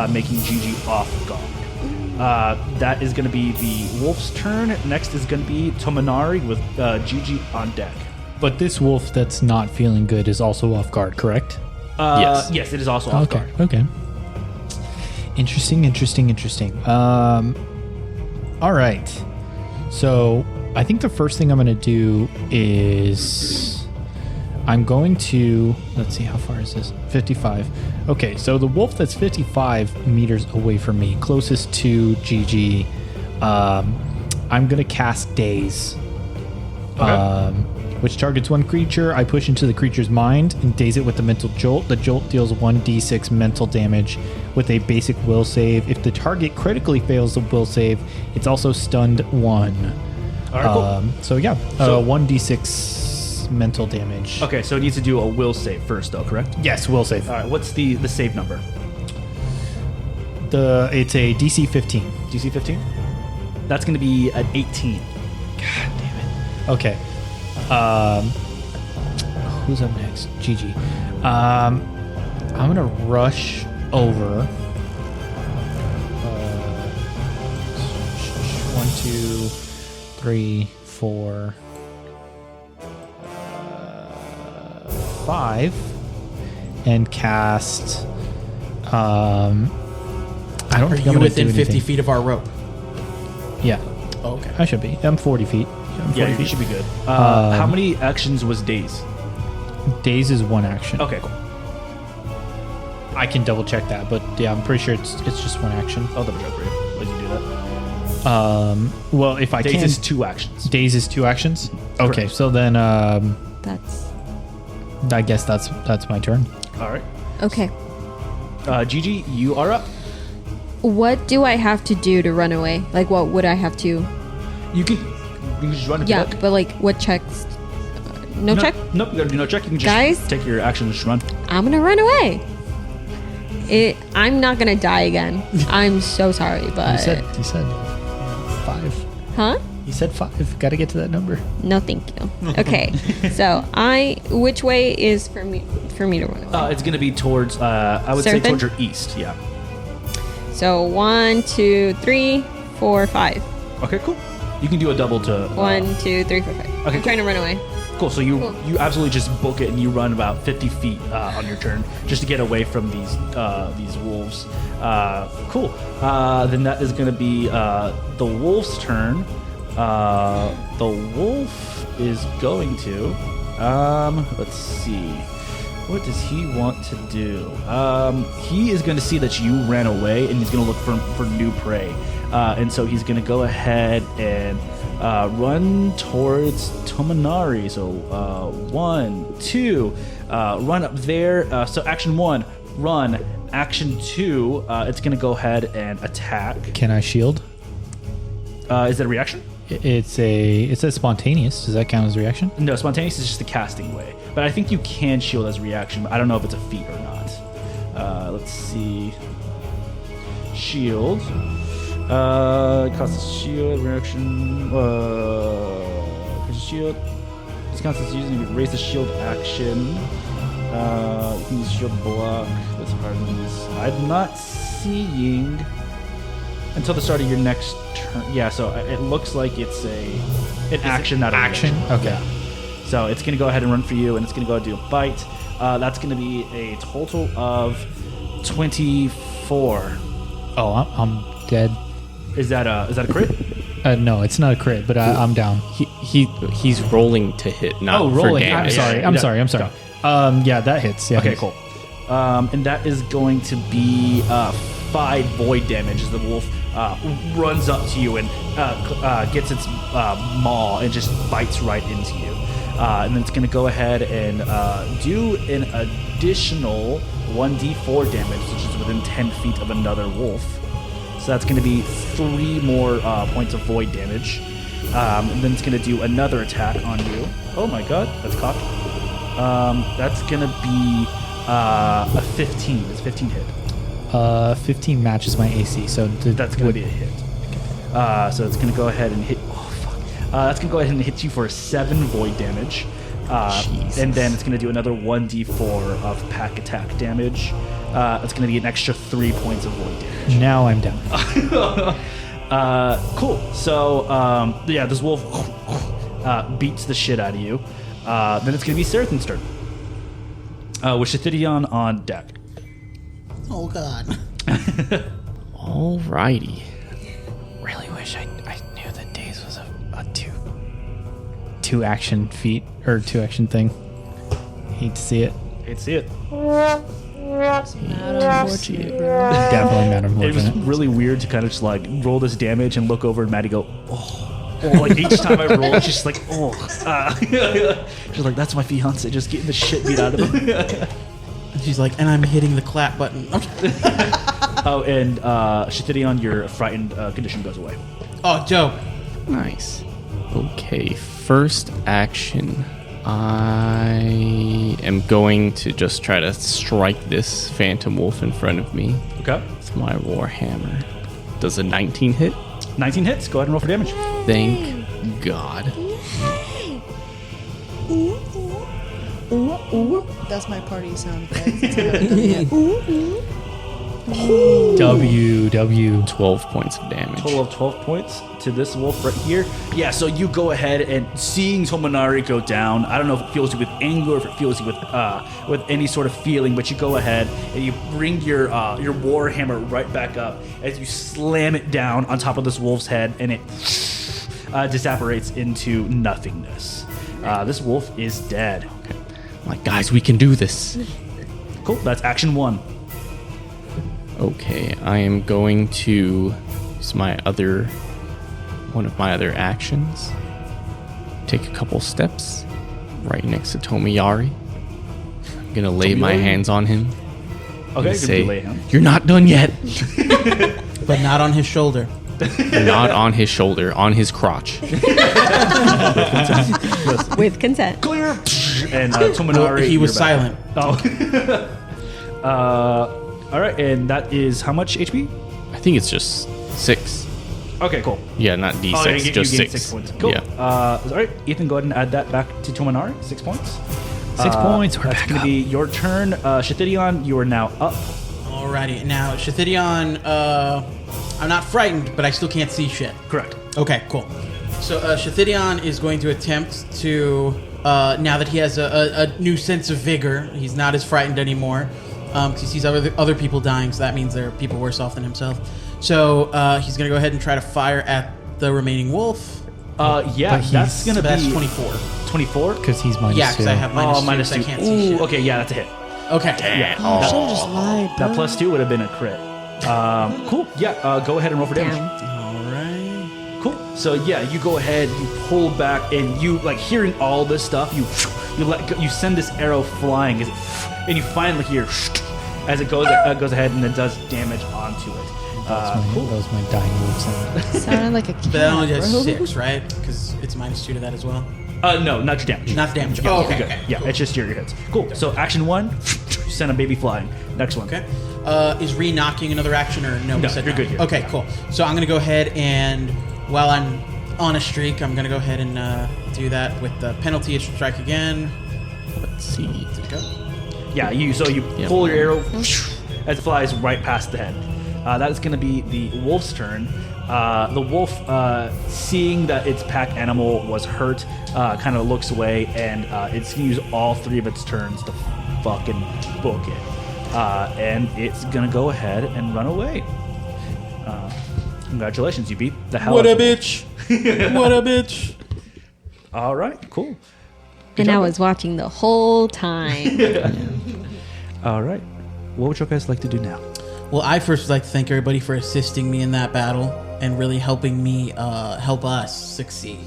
making Gigi off guard. That is going to be the wolf's turn. Next is going to be Tominari with Gigi on deck. But this wolf that's not feeling good is also off guard, correct? Yes. Yes, it is also off Okay. guard. Okay. Interesting. All right. So I think the first thing I'm going to do is I'm going to, let's see, how far is this? 55. Okay, so the wolf that's 55 meters away from me, closest to Gigi, I'm going to cast Daze. Okay. Which targets one creature. I push into the creature's mind and daze it with the mental jolt. The jolt deals 1d6 mental damage with a basic will save. If the target critically fails the will save, it's also stunned 1. All right, cool. So yeah, So- 1d6 mental damage. Okay, so it needs to do a will save first, though, correct? Yes, will save. All right, what's the save number? It's a DC 15. DC 15? That's going to be an 18. God damn it. Okay. Who's up next? Gigi. I'm gonna rush over. 1, 2, 3, 4, 5, and cast. I I don't Are think I'm you going to do within 50 anything. feet of our rope? Yeah, Oh, okay. I should be. I'm 40 feet. I'm 40 Yeah, you feet. should be good. How many actions was daze? Daze is one action. Okay, cool. I can double check that, but yeah, I'm pretty sure it's just one action. I'll double check for you. Why did you do that? Well, if I Daze can, is 2 actions. Daze is 2 actions. Okay, Correct. so then That's I guess that's my turn. All right. okay. Gigi, you are up. What do I have to do to run away? Like, what would I have to? You can just run if you Yeah, like. but like, what checks? No check. Nope, you gotta do no check. You can just Guys? take your action and just run. I'm gonna run away. I'm not gonna die again. I'm so sorry, He but said 5. huh? He said 5. Got to get to that number. No, thank you. Okay, so which way is for me to run away? It's gonna be towards. I would say Serpent? towards your east. Yeah. So 1, 2, 3, 4, 5. Okay, cool. You can do a double to. 1, 2, 3, 4, 5. Okay, I'm trying to run away. Cool. So you Cool. you absolutely just book it and you run about 50 feet on your turn just to get away from these wolves. Cool. Then that is going to be the wolf's turn. The wolf is going to. Let's see. What does he want to do? He is going to see that you ran away and he's going to look for new prey. And so he's going to go ahead and run towards Tominari. So 1, 2, run up there. So action 1, run. Action 2, it's going to go ahead and attack. Can I shield? Is that a reaction? It says spontaneous. Does that count as a reaction? No, spontaneous is just the casting way. But I think you can shield as a reaction, but I don't know if it's a feat or not. Let's see. Shield. Costs a shield reaction. Shield. This counts as using raise the shield action. You can use shield block. That's part of this. I'm not seeing until the start of your next turn. Yeah, so it looks like it's an action, not a action? reaction. Okay. Yeah. So it's gonna go ahead and run for you, and it's gonna go ahead and do a bite. That's gonna be a total of 24. Oh, I'm dead. Is that a crit? No, it's not a crit, but I'm down. He's rolling to hit, not Oh, for rolling. I'm damage. sorry. I'm sorry. Yeah, that hits. Yeah. Okay, cool. And that is going to be 5 void damage as the wolf runs up to you and gets its maw and just bites right into you. And then it's going to go ahead and do an additional 1d4 damage, which is within 10 feet of another wolf. So that's going to be 3 more points of void damage. And then it's going to do another attack on you. Oh my god, that's cocked. That's going to be a 15. It's 15 hit. 15 matches my AC, so That's going to be a hit. So it's going to go ahead and hit. Oh, fuck. That's going to go ahead and hit you for 7 void damage. And then it's going to do another 1d4 of pack attack damage. It's going to be an extra 3 points of void damage. Now I'm down. Cool. So, yeah, this wolf beats the shit out of you. Then it's going to be Seraphim's turn. With Shithidion on deck. Oh god. Alrighty. Really wish I knew that Daze was a 2 action feat or 2 action thing. Hate to see it. Hate to see it. Definitely not It was unfortunate. really weird to kind of just like roll this damage and look over and Maddie go, oh. Like each time I roll, she's just like, oh. She's like, that's my fiance just getting the shit beat out of him. She's like, and I'm hitting the clap button. Oh, and Shithidion, your frightened condition goes away. Oh, Joe. Nice. Okay, first action. I am going to just try to strike this phantom wolf in front of me Okay. with my warhammer. Does a 19 hit? 19 hits. Go ahead and roll for damage. Thank God. That's my party sound, guys. It's not done yet. W. 12 points of damage. Total of 12 points to this wolf right here. Yeah, so you go ahead and seeing Tomonari go down, I don't know if it fills you with anger or if it fills you with any sort of feeling, but you go ahead and you bring your war hammer right back up as you slam it down on top of this wolf's head, and it disapparates into nothingness. This wolf is dead. Okay. I'm like, guys, we can do this. Cool, that's action 1. Okay, I am going to use one of my other actions. Take a couple steps right next to Tomoyari. I'm gonna lay my hands on him. Okay, and say, lay hands. "You're not done yet." But not on his shoulder. Not on his shoulder, on his crotch. With consent. Clear! And Tomonari, He was you're back. silent. Oh. All right, and that is how much HP? I think it's just 6. Okay, cool. Yeah, not D6, Oh, you just gained 6. 6 points. Cool. Yeah. All right, Ethan, go ahead and add that back to Tomonari. 6 points. 6 points. We're That's back going up. to be your turn. Shithidion, you are now up. Alrighty, now Shithidion, I'm not frightened, but I still can't see shit. Correct. Okay, cool. So Shithidion is going to attempt to, now that he has a new sense of vigor, he's not as frightened anymore, because he sees other people dying, so that means there are people worse off than himself. So he's going to go ahead and try to fire at the remaining wolf. Yeah, But that's going to So that's be 24. 24? Because he's minus Yeah, because 2. I have minus 2, minus so 2. I can't see shit. Okay, yeah, that's a hit. Okay. Yeah. Oh, I should have just lied. That bro. plus 2 would have been a crit. Cool. Yeah, go ahead and roll for damage. Down. Alright. Cool. So yeah, you go ahead, you pull back, and you like hearing all this stuff. You let go, you send this arrow flying, and you finally hear as it goes ahead and it does damage onto it. That was my dying move sound. Sounded like a cat, But that only does bro. 6, right? Because it's minus 2 to that as well. No, not your damage. Not the damage. Yeah, Oh, you're okay, good. okay. Yeah, it's just your hits. Cool. So action 1, send a baby flying. Next one. Okay. Is re-knocking another action or no? No, we said you're no. good here. Okay, cool. So I'm gonna go ahead and while I'm on a streak, I'm gonna go ahead and do that with the penalty of strike again. Let's see. There we go. Yeah, you Yep. pull your arrow as it flies right past the head. That is going to be the wolf's turn. The wolf, seeing that its pack animal was hurt, kind of looks away, and it's going to use all 3 of its turns to fucking book it. And it's going to go ahead and run away. Congratulations, you beat the hell What out a of the wolf. bitch! What a bitch! All right, cool. And job, I was watching the whole time. All right. What would you guys like to do now? Well, I first would like to thank everybody for assisting me in that battle and really helping me help us succeed.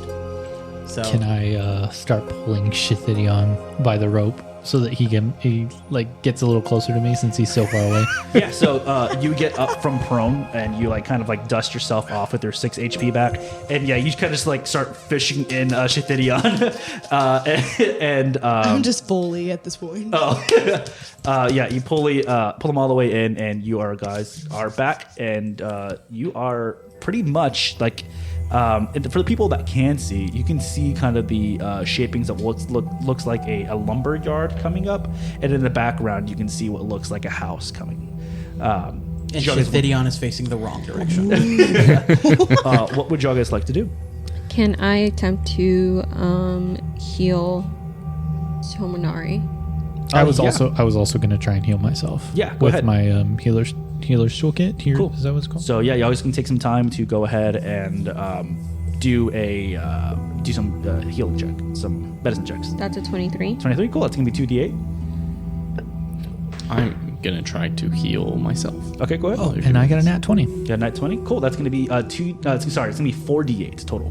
So Can I start pulling Shithidion by the rope so that he gets a little closer to me since he's so far away? Yeah, so you get up from prone and you kind of dust yourself off with your 6 HP back, and yeah, you kind of just start fishing in Shithidion, I'm just fully at this point. yeah, you pull them all the way in, and you guys are back, and you are pretty much and for the people that can see, you can see kind of the shapings of what looks like a lumber yard coming up, and in the background you can see what looks like a house coming. and Shithidion is facing the wrong direction. What would y'all guys like to do? Can I attempt to heal Tomonari? I was yeah. also going to try and heal myself. Yeah, go with ahead. my healer's toolkit. Here, Cool. is that what it's called? So yeah, you always can take some time to go ahead and do some healing check, some medicine checks. That's a 23. 23, cool. That's gonna be 2d8. I'm gonna try to heal myself. Okay, go ahead. Oh, and I got a nat 20. Yeah, nat 20. Cool. That's gonna be it's gonna be 4d8 total.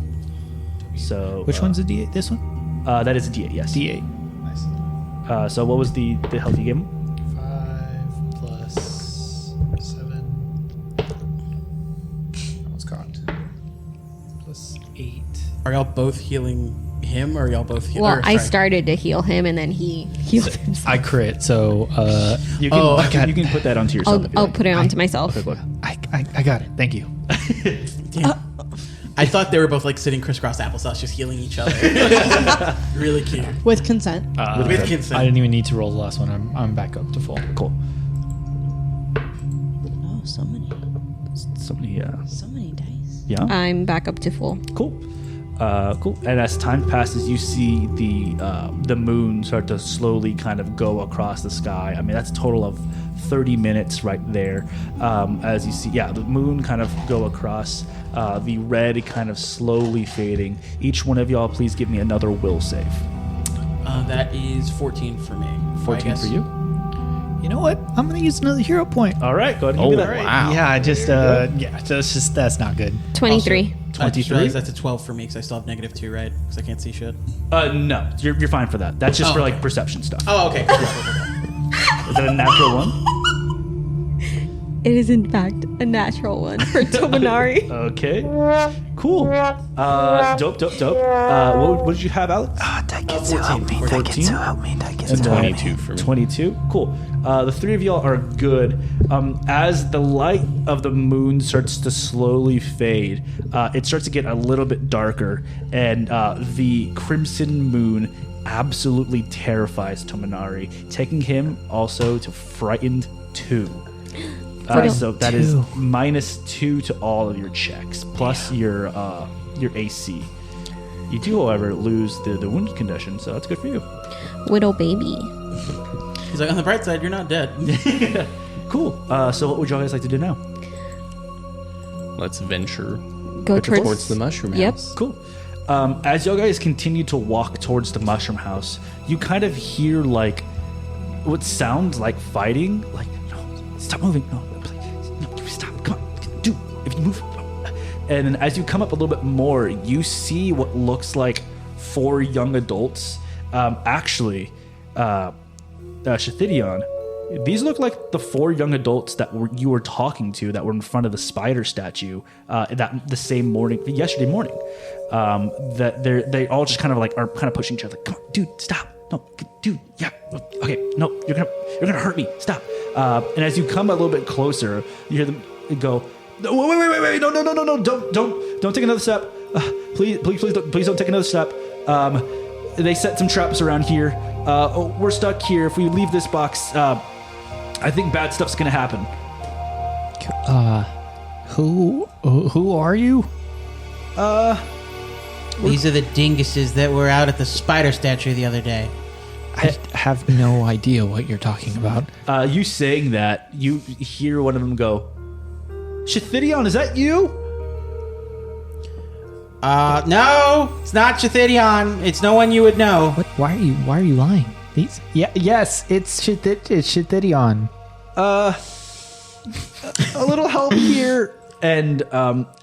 So Which one's the D8? This one? that is a d8. Yes. D8. Nice. So what was the health you gave him? 5 plus 7. That was cocked. Plus 8. Are y'all both healing him, or are y'all both healing? Well, I started to heal him, and then he healed himself. I crit, so You can, Oh, you can put that onto yourself. if you I'll like. put it onto myself. Okay, go ahead. I got it. Thank you. I thought they were both sitting crisscross applesauce, just healing each other. Really cute. With consent. With consent. I didn't even need to roll the last one. I'm back up to full. Cool. so many So many dice. yeah. I'm back up to full. Cool. Cool. And as time passes, you see the moon start to slowly kind of go across the sky. I mean, that's a total of 30 minutes right there. As you see, the moon kind of go across, the red kind of slowly fading. Each one of y'all, please give me another will save. That is 14 for me. 14 for you. You know what? I'm gonna use another hero point. All right, go ahead and give me that. wow. Yeah, that's not good. 23. 23. That's a 12 for me because I still have -2, right? Because I can't see shit. No, you're fine for that. That's just for okay. like perception stuff. Oh, okay. Is that a natural one? It is in fact a natural one for Tomonari. Okay. Cool. Dope. What did you have, Alex? Daiketsu, help me. 14? Daiketsu, help me. Daiketsu. And, 22 for me. 22. Cool. The three of y'all are good. As the light of the moon starts to slowly fade, it starts to get a little bit darker, and the crimson moon absolutely terrifies Tomonari, taking him also to frightened 2. So that is -2 to all of your checks, plus your AC. You do, however, lose the wound condition, so that's good for you. Widow baby. He's like, on the bright side, you're not dead. Cool. So what would y'all guys like to do now? Let's venture Go towards the mushroom Yep. house. Cool. As y'all guys continue to walk towards the mushroom house, you kind of hear like what sounds like fighting. Like, no, stop moving. No, please. No, stop. Come on. Dude, if you move. And then as you come up a little bit more, you see what looks like 4 young adults. Shithidion, these look like the 4 young adults that you were talking to that were in front of the spider statue yesterday morning. That they all just kind of like are kind of pushing each other. Like, come on, dude, stop. No, dude, yeah, okay, no, you're gonna hurt me. Stop. And as you come a little bit closer, you hear them go, "No, wait, no, don't take another step. Please don't take another step. They set some traps around here. We're stuck here. If we leave this box, I think bad stuff's gonna happen." Who are you? These are the dinguses that were out at the spider statue the other day. I have no idea what you're talking about. You saying that, you hear one of them go, "Shithidion, is that you?" No, it's not Shithidion. It's no one you would know. What? Why are you lying? Yes, it's Shithidion. A little help here. And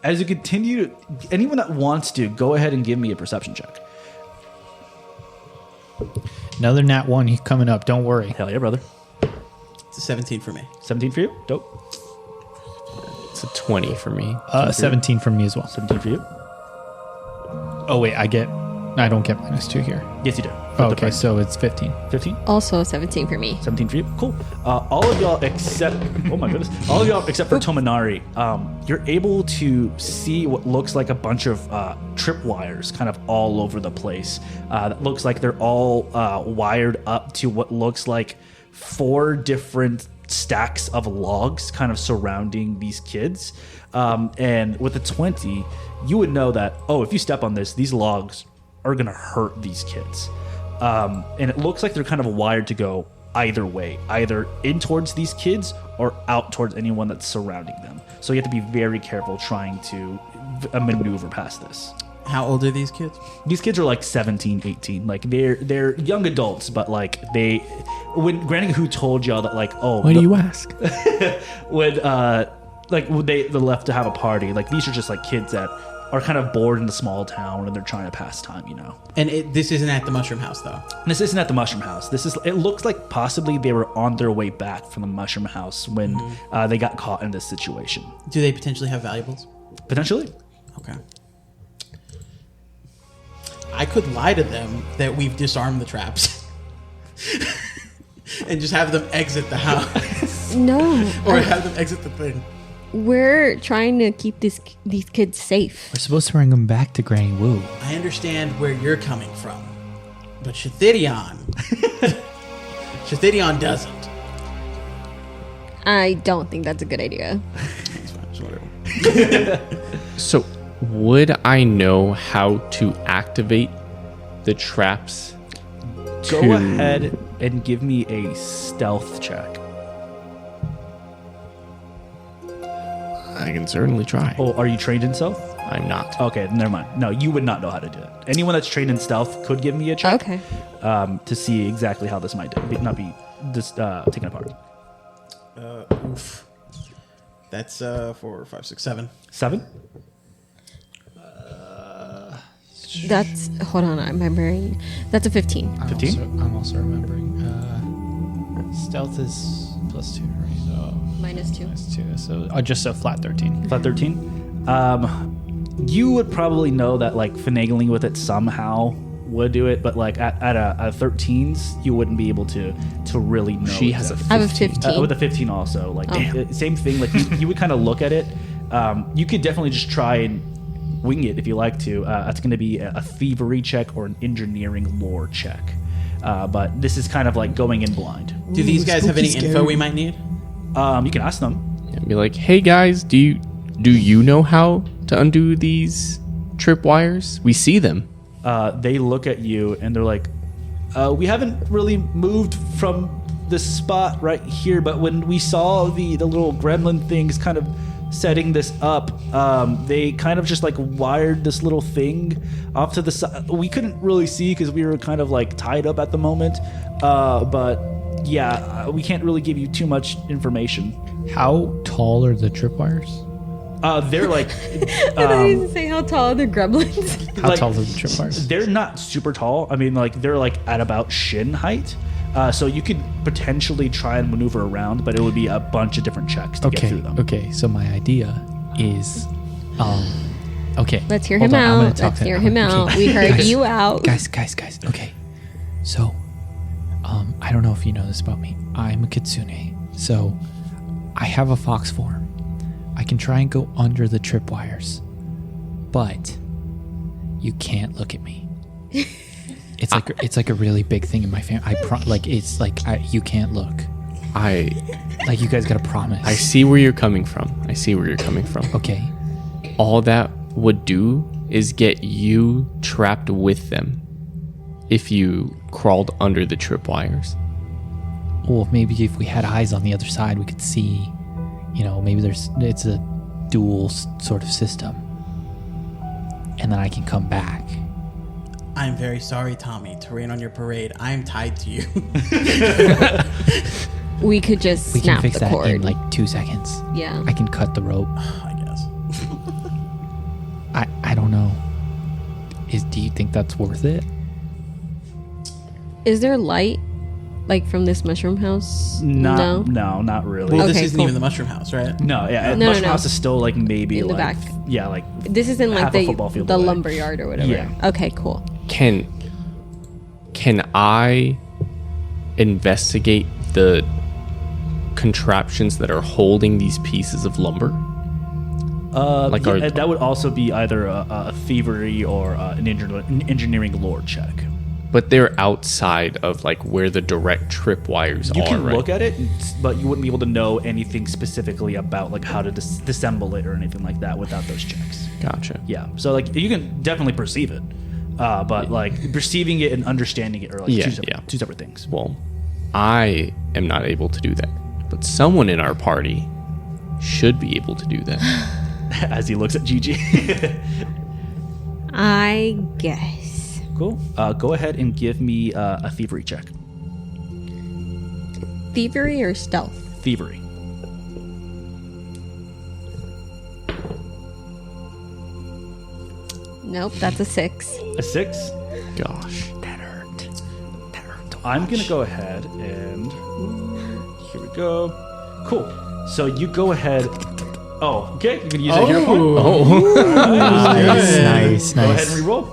as you continue, anyone that wants to, go ahead and give me a perception check. Another nat 1 he's coming up. Don't worry. Hell yeah, brother. It's a 17 for me. 17 for you? Dope. It's a 20 for me. 17 from me as well. 17 for you? Oh wait, I don't get -2 here. Yes, you do. Oh, okay, so it's 15. 15? Also 17 for me. 17 for you? Cool. All of y'all except... Oh my goodness. All of y'all except for Tomonari, you're able to see what looks like a bunch of tripwires kind of all over the place. That looks like they're all wired up to what looks like 4 different stacks of logs kind of surrounding these kids. And with a 20, you would know that, if you step on this, these logs are going to hurt these kids. And it looks like they're kind of wired to go either way, either in towards these kids or out towards anyone that's surrounding them. So you have to be very careful trying to maneuver past this. How old are these kids? These kids are like 17, 18. Like they're young adults, but like granting who told y'all that Why do you ask? when they left to have a party, like these are just like kids that are kind of bored in the small town and they're trying to pass time, you know. And this isn't at the mushroom house, though. This isn't at the mushroom house. It looks like possibly they were on their way back from the mushroom house when they got caught in this situation. Do they potentially have valuables? Potentially. Okay. I could lie to them that we've disarmed the traps and just have them exit the house. No. Or have them exit the thing. We're trying to keep these kids safe. We're supposed to bring them back to Granny Woo. I understand where you're coming from, but Shithidion doesn't. I don't think that's a good idea. It's fine. It's whatever. So, would I know how to activate the traps? Go ahead and give me a stealth check. I can certainly try. Oh, are you trained in stealth? I'm not. Okay, never mind. No, you would not know how to do it. Anyone that's trained in stealth could give me a check. Okay. To see exactly how this might not be taken apart. Oof. That's 4, 5, 6, 7. 7? That's hold on. I'm remembering. That's a 15. 15? I'm also remembering. Stealth is +2, right? So -2. -2. So just a flat 13. Flat 13? You would probably know that like finagling with it somehow would do it, but like at a 13s, you wouldn't be able to really know. She has a exactly. I have a 15. With a 15 also. Like Oh. same thing. Like you would kind of look at it. You could definitely just try and wing it if you like to. That's going to be a thievery check or an engineering lore check. But this is kind of like going in blind. Do these guys have any spooky, info scary. we might need? You can ask them. And be like, hey guys, do you know how to undo these tripwires? We see them. They look at you and they're like, we haven't really moved from this spot right here, but when we saw the little gremlin things kind of setting this up, they kind of just like wired this little thing off to the side. We couldn't really see because we were kind of like tied up at the moment, but yeah, we can't really give you too much information. How tall are the tripwires? They're like I thought you say how tall are the gremlins. How like- tall are the tripwires? they're not super tall. I mean, like they're like at about shin height. So you could potentially try and maneuver around, but it would be a bunch of different checks to get through them. Okay. So my idea is, okay. Let's hear hold him on, I'm gonna out. talk Let's to- hear him okay. out. We heard you out. Guys. Okay. So, I don't know if you know this about me. I'm a kitsune. So, I have a fox form. I can try and go under the tripwires, but you can't look at me. It's like a really big thing in my family. You can't look. Like you guys gotta promise. I see where you're coming from. Okay. All that would do is get you trapped with them if you crawled under the tripwires. Well, maybe if we had eyes on the other side, we could see. Maybe it's a dual sort of system, and then I can come back. I'm very sorry, Tommy, to rain on your parade. I am tied to you. We could just We snap can fix the that cord. in like 2 seconds. Yeah. I can cut the rope. I guess. I don't know. Do you think that's worth it? Is there light, like from this mushroom house? No, not really. Well, this Okay, isn't cool. even the mushroom house, right? No, yeah. No, Mushroom no. House is still like maybe In the like back. yeah, like This is in like half a football field the away. lumber yard or whatever. Yeah. Okay, cool. Can I investigate the contraptions that are holding these pieces of lumber? Like yeah, our- that would also be either a thievery or an engineering lore check. But they're outside of like where the direct tripwires You are, can right? look at it, but you wouldn't be able to know anything specifically about like how to disassemble it or anything like that without those checks. Gotcha. Yeah, so like you can definitely perceive it, but like perceiving it and understanding it are like Yeah, two separate things. Well, I am not able to do that, but someone in our party should be able to do that. As he looks at Gigi. I guess. Cool. Go ahead and give me a thievery check. Thievery or stealth? Thievery. Nope, that's a 6. A 6. Gosh. I'm gonna go ahead and here we go. Cool. So you go ahead. Oh, okay. You can use a hero point. Nice. Go ahead and re-roll.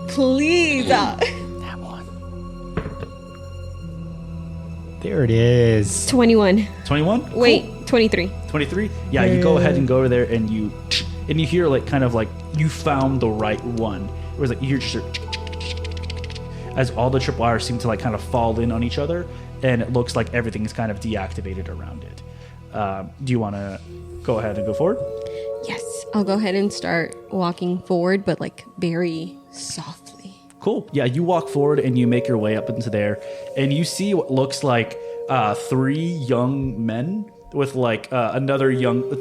Please. That one. There it is. 21. 21. Wait, 23. 23. Yeah, you go ahead and go over there and you hear like kind of like you found the right one. It was like you hear just as all the tripwires seem to like kind of fall in on each other, and it looks like everything's kind of deactivated around it. Do you want to go ahead and go forward? Yes, I'll go ahead and start walking forward, but like very softly. Cool. Yeah, you walk forward and you make your way up into there, and you see what looks like 3 young men with like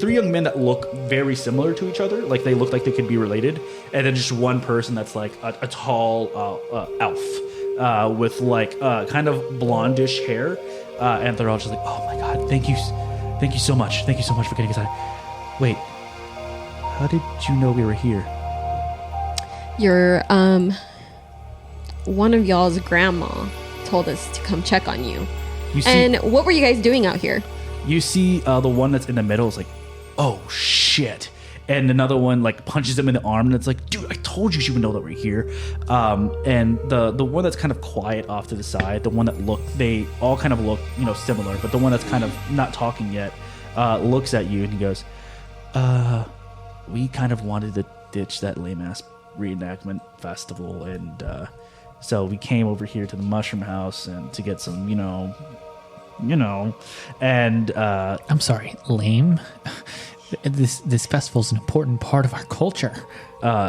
three young men that look very similar to each other. Like they look like they could be related, and then just one person that's like a tall elf with like kind of blondish hair, and they're all just like, "Oh my god, thank you so much for getting us out." Wait, how did you know we were here? Your one of y'all's grandma told us to come check on you. And what were you guys doing out here? You see the one that's in the middle is like, "Oh shit," and another one like punches him in the arm, and it's like, "Dude, I told you she would know that we're here." And the one that's kind of quiet off to the side, the one that they all kind of look similar, but the one that's kind of not talking yet looks at you and he goes, "We kind of wanted to ditch that lame ass reenactment festival, and so we came over here to the Mushroom House and to get some, and I'm sorry, lame. This festival's an important part of our culture.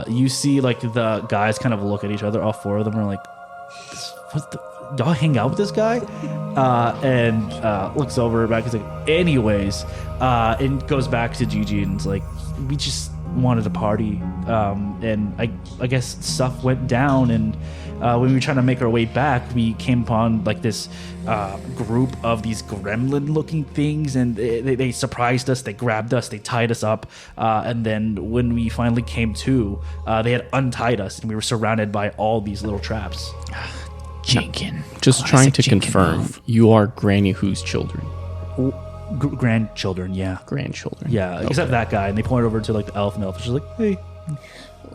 You see, like the guys kind of look at each other. All 4 of them are like, "Y'all hang out with this guy?" And looks over back. He's like, "Anyways," and goes back to Gigi and it's like, "We just wanted to party, and I guess stuff went down, and when we were trying to make our way back, we came upon like this group of these gremlin-looking things, and they surprised us. They grabbed us, they tied us up, and then when we finally came to, they had untied us, and we were surrounded by all these little traps." Jinkin. Just trying to confirm, you are Granny Who's children. Grandchildren, yeah. Grandchildren. Yeah, except that guy. And they point over to like the elf, and the elf is just like, "Hey."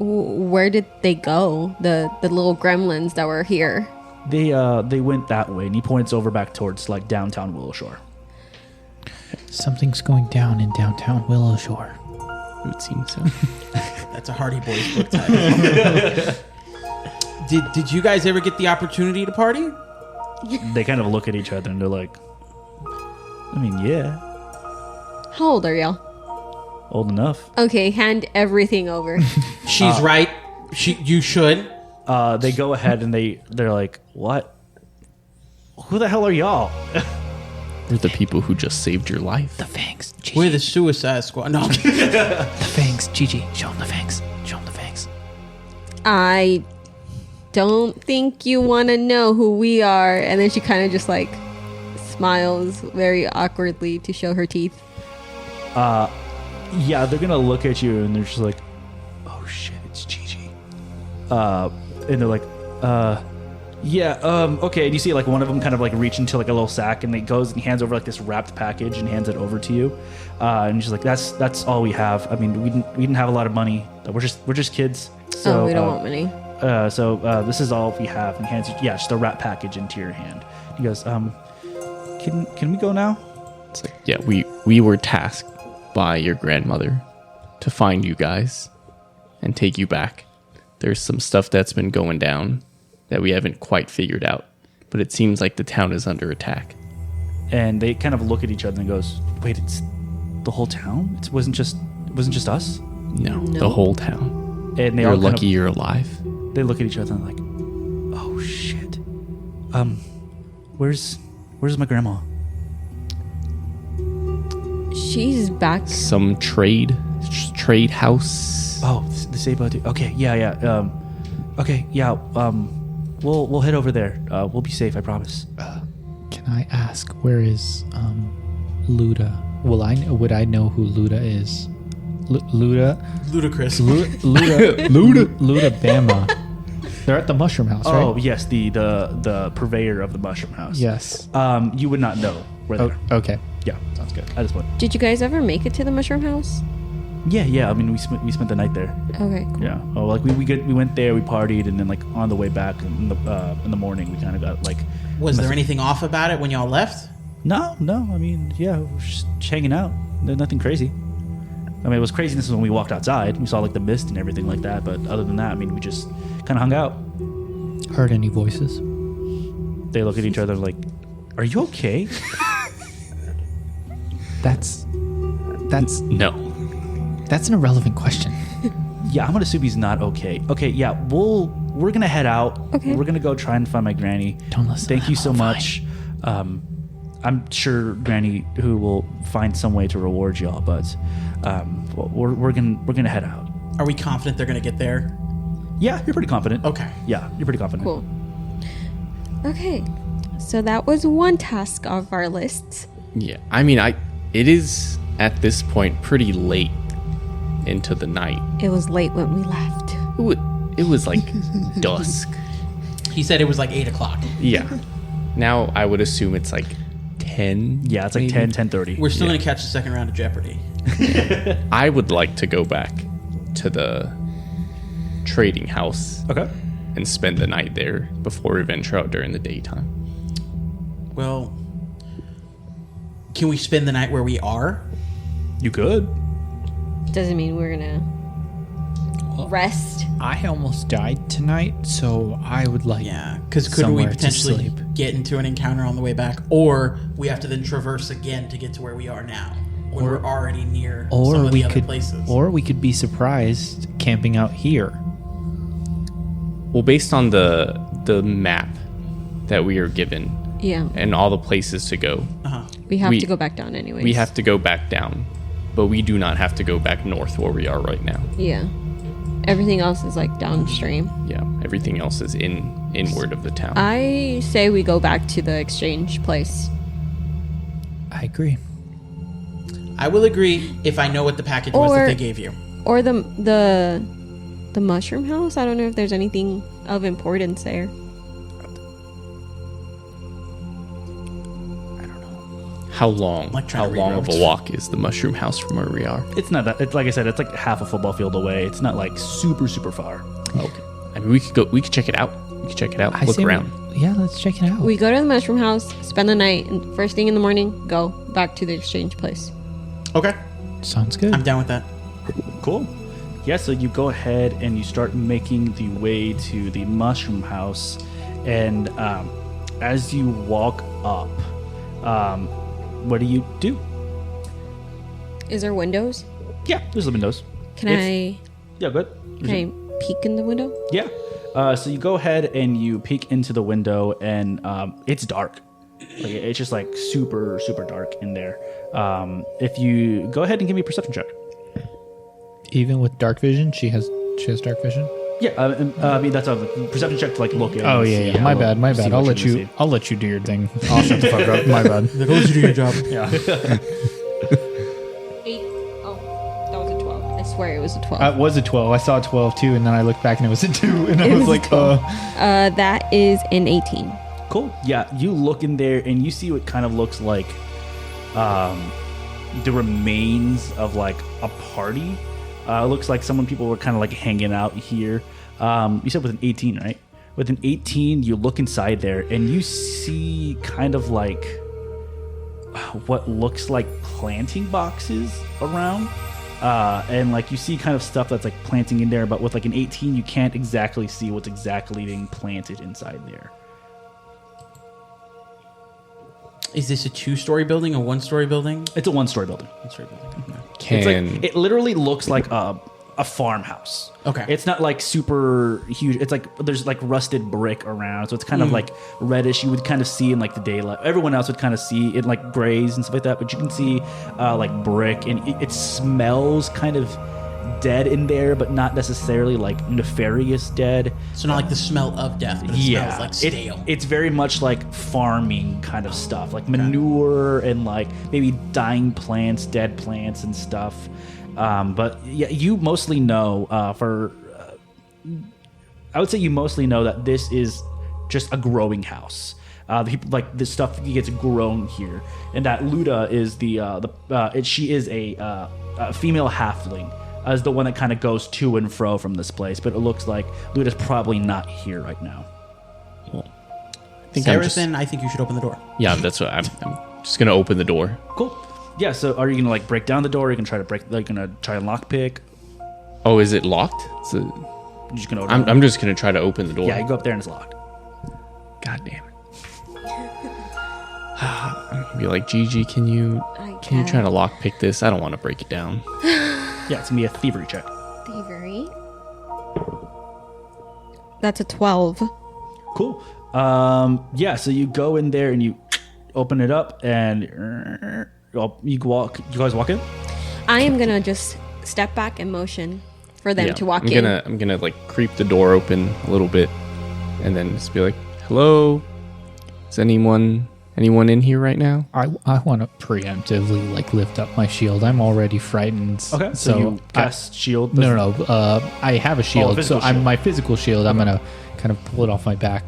Where did they go? The little gremlins that were here. They went that way, and he points over back towards like downtown Willowshore. Something's going down in downtown Willowshore. It would seem so. That's a Hardy Boys book title. Did you guys ever get the opportunity to party? They kind of look at each other and they're like, "I mean, yeah, How old are y'all? old enough." Okay, hand everything over. She's right. You should. They go ahead and they're like, "What? Who the hell are y'all?" We're the people who just saved your life. The fangs. Gigi. We're the Suicide Squad. No. The fangs. Gigi, show him the fangs. Show him the fangs. I don't think you want to know who we are. And then she kind of just like smiles very awkwardly to show her teeth. Yeah, they're gonna look at you and they're just like, "Oh shit, it's Gigi." And they're like, yeah, okay." And you see like one of them kind of like reach into like a little sack, and he goes and he hands over like this wrapped package and hands it over to you. And she's like, "That's all we have. I mean, we didn't have a lot of money. We're just kids. So We don't want money. So this is all we have." And he hands you, just a wrapped package into your hand. He goes, can we go now?" It's like, yeah, we were tasked by your grandmother to find you guys and take you back. There's some stuff that's been going down that we haven't quite figured out, but it seems like the town is under attack. And they kind of look at each other and goes, "Wait, it's the whole town? It wasn't just us?" No, the whole town. And they You're all kind lucky you're alive. They look at each other and like, "Oh shit. Where's my grandma?" She's back. Some trade house. Oh, the Sabo dude. Okay, yeah. Okay, yeah. We'll head over there. We'll be safe, I promise. Can I ask, where is Luda? Would I know who Luda is? Luda? Ludicrous. Luda Bama. They're at the Mushroom House, right? Oh, yes, the purveyor of the Mushroom House. Yes. You would not know where they're. Okay. Yeah, sounds good. At this point. Did you guys ever make it to the Mushroom House? Yeah. I mean, we spent the night there. Okay, cool. Yeah. Oh, like we went there, we partied, and then like on the way back in the morning, we kind of got like. Was there anything off about it when y'all left? No. I mean, yeah, we're just hanging out. There's nothing crazy. I mean, it was craziness when we walked outside. We saw like the mist and everything like that. But other than that, I mean, we just kind of hung out. Heard any voices? They look at each other like, "Are you okay?" That's No. an irrelevant question. Yeah, I'm gonna assume he's not okay. Okay, yeah, we're gonna head out. Okay. We're gonna go try and find my granny. Don't listen to Thank them, you so I'm fine. much. I'm sure Granny who will find some way to reward y'all, but we're gonna head out. Are we confident they're gonna get there? Yeah, you're pretty confident. Okay. Yeah, you're pretty confident. Cool. Okay. So that was one task off our lists. Yeah. I mean, it is at this point pretty late into the night. It was late when we left. It was like dusk. He said it was like 8 o'clock. Yeah. Now I would assume it's like 10. Yeah, it's like maybe? 10:30. We're still gonna catch the second round of Jeopardy. I would like to go back to the trading house Okay. and spend the night there before we venture out during the daytime. Well, can we spend the night where we are? You could. Doesn't mean we're gonna rest. I almost died tonight, so I would like. Yeah, because could we somewhere to potentially sleep. get into an encounter on the way back, or we have to then traverse again to get to where we are now, when we're already near some Or of we the other could, places? or we could be surprised camping out here. Well, based on the map that we are given Yeah. and all the places to go, We have we- to go back down anyways. we have to go back down, but we do not have to go back north where we are right now. Yeah. Everything else is like downstream. Yeah, everything else is inward of the town. I say we go back to the exchange place. I agree. I will agree if I know what the package was that Or- they gave you. Or the mushroom house? I don't know if there's anything of importance there. How long? Like trying how to read long of a roads. walk is the mushroom house from where we are? It's not that. It's like I said. It's like half a football field away. It's not like super far. Okay. I mean, we could go. We could check it out. We could check it out. I Look say we- around. Yeah, let's check it out. We go to the mushroom house, spend the night, and first thing in the morning, go back to the exchange place. Okay, Sounds good. I'm down with that. Cool. Yeah, so you go ahead and you start making the way to the mushroom house, and as you walk up, what do you do? Is there windows? Yeah, there's the windows. Can Yeah, good. can I peek in the window? Yeah. So you go ahead and you peek into the window, and it's dark. Like it's just like super dark in there. If you go ahead and give me a perception check. Even with dark vision, she has dark vision. Yeah, I mean that's a perception check to like look in. Oh and yeah, see, yeah. My look- bad. see I'll what let you're you. gonna I'll let you do your thing. I'll shut the fuck up. My bad. Like, oh, you do your job. see. Yeah. 8. Oh, that was a 12. I swear it was a 12. It was a 12. I saw a 12 too, and then I looked back and it was a 2, and I It was was a like, 12. That is an 18. Cool. Yeah, you look in there and you see what kind of looks like the remains of like a party. It looks like people were kind of like hanging out here. You said with an 18, right? With an 18, you look inside there and you see kind of like what looks like planting boxes around. And like you see kind of stuff that's like planting in there, but with like an 18, you can't exactly see what's exactly being planted inside there. Is this a 2-story building, a 1-story building? It's a one-story building. 1-story building. Can It's like it literally looks like a farmhouse. Okay. It's not like super huge. It's like there's like rusted brick around, so it's kind of like reddish. You would kind of see in like the daylight. Everyone else would kind of see it like grays and stuff like that, but you can see like brick, and it smells kind of dead in there, but not necessarily like nefarious dead. So not like the smell of death, but it smells like stale. It's very much like farming kind of stuff, like manure and like maybe dying plants, dead plants and stuff. But yeah, you mostly know I would say you mostly know that this is just a growing house. The people like this stuff gets grown here, and that Luda is she is a female halfling. As the one that kind of goes to and fro from this place, but it looks like Luda's probably not here right now. I think I'm just, Saracen, I think you should open the door. yeah, that's what I'm just gonna open the door. Cool. Yeah. So, are you gonna like break down the door? Are you gonna try to break? Like, gonna try and lockpick? Oh, is it locked? You're just gonna. Open I'm just gonna try to open the door. Yeah, you go up there and it's locked. God damn it. I'm gonna be like, Gigi, can you I Can you try to lockpick this? I don't want to break it down. Yeah, it's gonna be a thievery check. Thievery. That's a 12. Cool. Yeah, so you go in there and you open it up, and you guys walk in. I am gonna just step back and motion for them to walk in. I'm gonna like creep the door open a little bit, and then just be like, "Hello, is anyone in here right now?" I want to preemptively like lift up my shield. I'm already frightened. Okay, so you cast shield. No. I have a shield. physical I'm shield. my physical shield. I'm gonna kind of pull it off my back,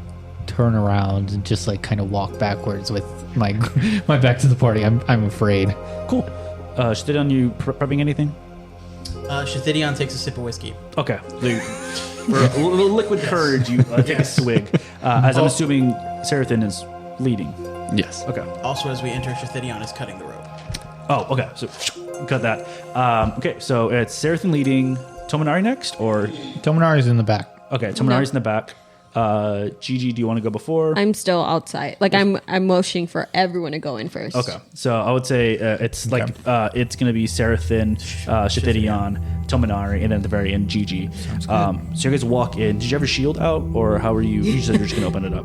turn around, and just like kind of walk backwards with my my back to the party. I'm afraid. Cool. Shithidion, you prepping anything? Shithidion takes a sip of whiskey. Okay. So for a little liquid courage, you take a swig. As I'm assuming Seraphim is leading. Yes. Okay. Also, as we enter, Shithidion is cutting the rope. Oh, okay. So cut that. Okay, so it's Seraphim leading. Tominari next, or Tominari's in the back. okay, Tominari's in the back. Gigi, do you want to go before? I'm still outside. Like I'm motioning for everyone to go in first. Okay, so I would say it's like it's gonna be Seraphim, Shithidion, Tominari, and then at the very end, Gigi. So you guys walk in. Did you have your shield out, or how are you? You said you're just gonna open it up.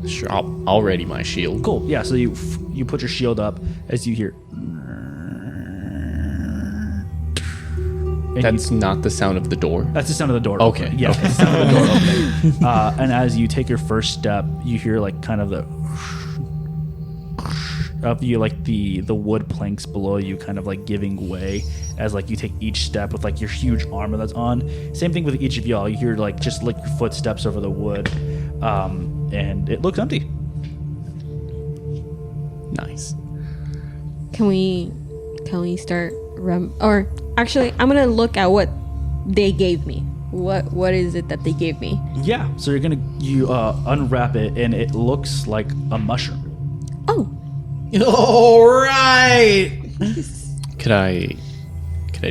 Sure. I'll ready my shield. Cool. Yeah. So you put your shield up as you hear. And That's not the sound of the door. That's the sound of the door. Okay. Yeah. That's the sound of the door opening. And as you take your first step, you hear like kind of the of you like the wood planks below you kind of like giving way as like you take each step with like your huge armor that's on. Same thing with each of y'all. You hear like just like your footsteps over the wood, and it looks empty. Nice. Can we start or actually I'm gonna look at what they gave me. What is it that they gave me? Yeah. So you unwrap it and it looks like a mushroom. Oh, All right. Could I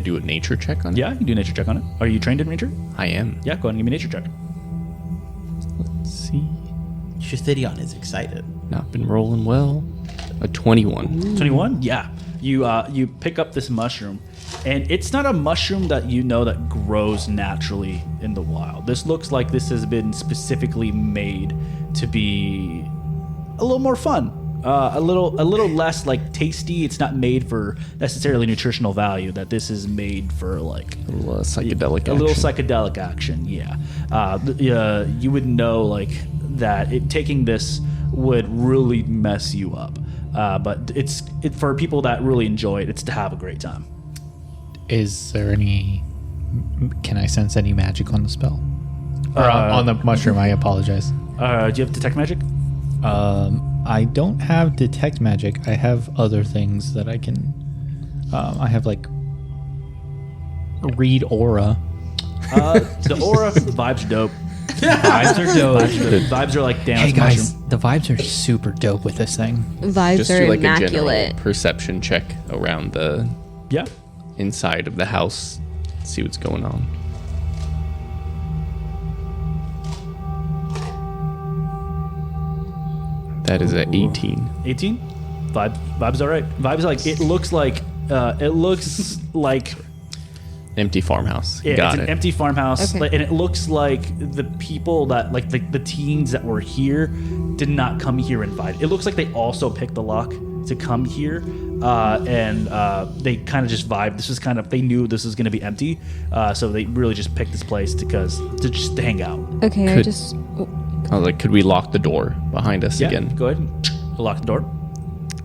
do a nature check on it? Yeah, you can do a nature check on it. Are you trained in nature? I am. Yeah, go ahead and give me a nature check. Let's see. Shithidion is excited. Not been rolling well. A 21. 21? Yeah. You pick up this mushroom, and it's not a mushroom that you know that grows naturally in the wild. This looks like this has been specifically made to be a little more fun, a little less like tasty. It's not made for necessarily nutritional value. That this is made for like A little psychedelic action. a little psychedelic action. Yeah. You would know like that taking this would really mess you up. But it's for people that really enjoy it. It's to have a great time. Is there any? Can I sense any magic on the spell? Or on the mushroom? I apologize. Do you have detect magic? I don't have detect magic. I have other things that I can. I have like read aura. The aura vibes are dope. Vibes are dope. Vibes are like damn. Hey it's guys, mushroom. the vibes are super dope with this thing. vibes Just are do like a immaculate. general perception check around the Yeah. inside of the house. See what's going on. That is a 18. 18. Vibes all right. Vibes like it looks like Empty farmhouse. yeah, Got it's it. an empty farmhouse, Okay. like, and it looks like the people that like the teens that were here did not come here invited. It looks like they also picked the lock to come here, and they kind of just vibed. This was kind of they knew this was going to be empty, so they really just picked this place to just hang out. Okay, I Could- just I was like, could we lock the door behind us Yeah, again? go ahead and lock the door.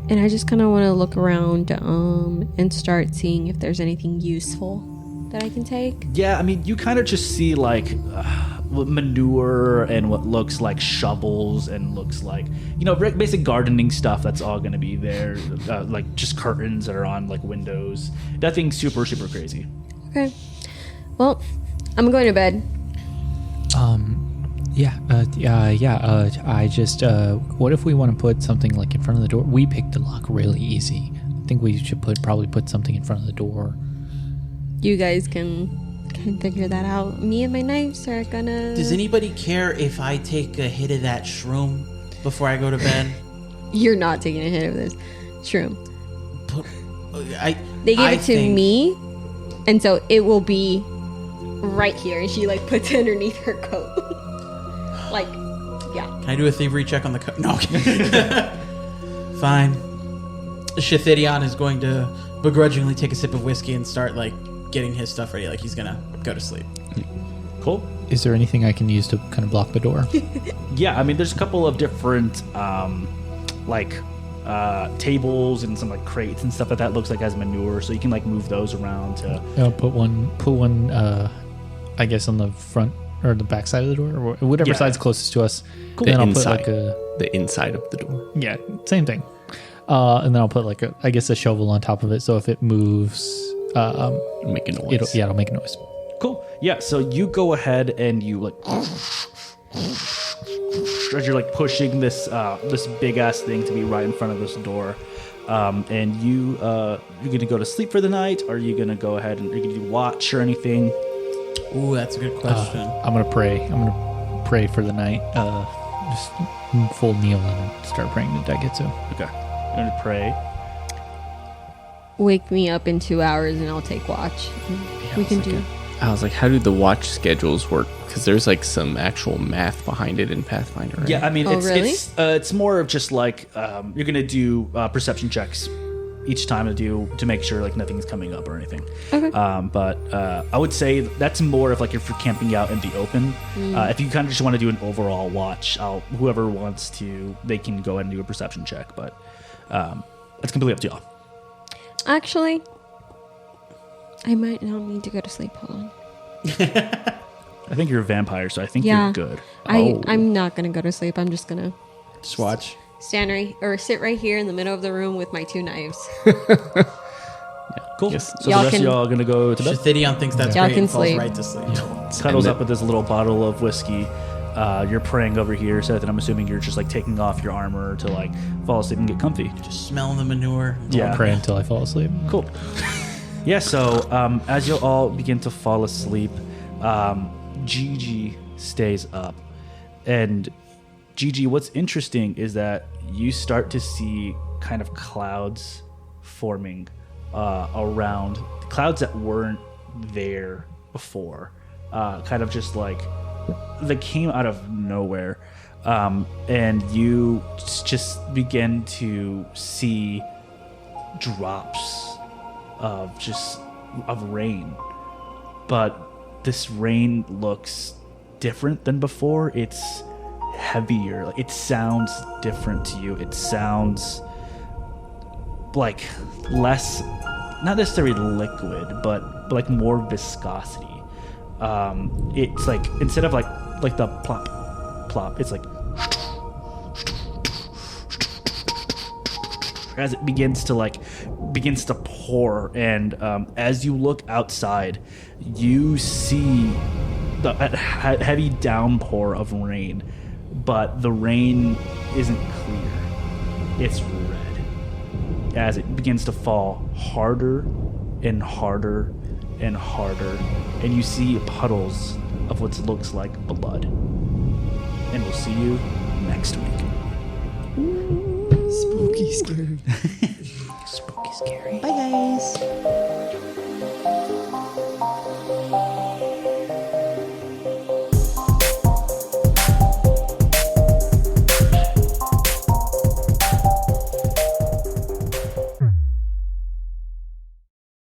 and I just kind of want to look around and start seeing if there's anything useful that I can take. Yeah, I mean, you kind of just see like manure and what looks like shovels and looks like, basic gardening stuff that's all going to be there. Like just curtains that are on like windows. Nothing super, super crazy. Okay. Well, I'm going to bed. I just. What if we want to put something like in front of the door? We picked the lock really easy. I think we should probably put something in front of the door. You guys can figure that out. Me and my knives are gonna. Does anybody care if I take a hit of that shroom before I go to bed? You're not taking a hit of this shroom. They gave I it to think- me, and so it will be right here. And she like puts it underneath her coat. Like, yeah. Can I do a thievery check on the no? Fine. Shithidion is going to begrudgingly take a sip of whiskey and start like getting his stuff ready. Like he's gonna go to sleep. Cool. Is there anything I can use to kind of block the door? Yeah, I mean, there's a couple of different, tables and some like crates and stuff like that. Looks like has manure, so you can like move those around to. Put one. I guess on the front or the back side of the door, or whatever Yeah. side's closest to us. Cool. Then The I'll inside. put The inside of the door. yeah, same thing. And then I'll put I guess a shovel on top of it, so if it moves, Make a noise. it'll make a noise. Cool. Yeah. So you go ahead and you like as you're like pushing this this big ass thing to be right in front of this door. And you're gonna go to sleep for the night? Or are you gonna go ahead and are you gonna do watch or anything? Ooh, that's a good question. I'm gonna pray. I'm gonna pray for the night. Just full kneel and start praying to Dagetsu. Okay. You're gonna pray. Wake me up in 2 hours, and I'll take watch. We can do. I was like, how do the watch schedules work? Because there's like some actual math behind it in Pathfinder. Right? Yeah, I mean, Oh, it's really? it's more of just like you're gonna do perception checks each time to make sure like nothing's coming up or anything. Okay. But I would say that's more of like if you're camping out in the open. If you kind of just want to do an overall watch, whoever wants to, they can go ahead and do a perception check. But it's completely up to y'all. Actually, I might not need to go to sleep. Hold on. I think you're a vampire, so I think Yeah. you're good. I'm not gonna go to sleep. I'm just gonna Just watch. sit right here in the middle of the room with my 2 knives. Cool. Yes. So Y'all the rest can- of y'all are gonna go to bed. Shithidion thinks that's Y'all great can and falls sleep. right to sleep. Cuddles And up with this little bottle of whiskey. You're praying over here, so that I'm assuming you're just like taking off your armor to like fall asleep and get comfy. Just smelling the manure. Yeah. Pray until I fall asleep. Cool. Yeah, so as you all begin to fall asleep, Gigi stays up. And Gigi, what's interesting is that you start to see kind of clouds forming around, clouds that weren't there before. Kind of just like, they came out of nowhere. And you just begin to see drops of rain, but this rain looks different than before. It's heavier. Like, it sounds different to you. It sounds like less, not necessarily liquid, but like more viscosity. It's like instead of like the plop plop, it's like as it begins to pour, and as you look outside, you see the heavy downpour of rain, but the rain isn't clear. It's red as it begins to fall harder and harder and harder, and you see puddles of what looks like blood. And we'll see you next week. Spooky, scary. Spooky, scary. Bye, guys.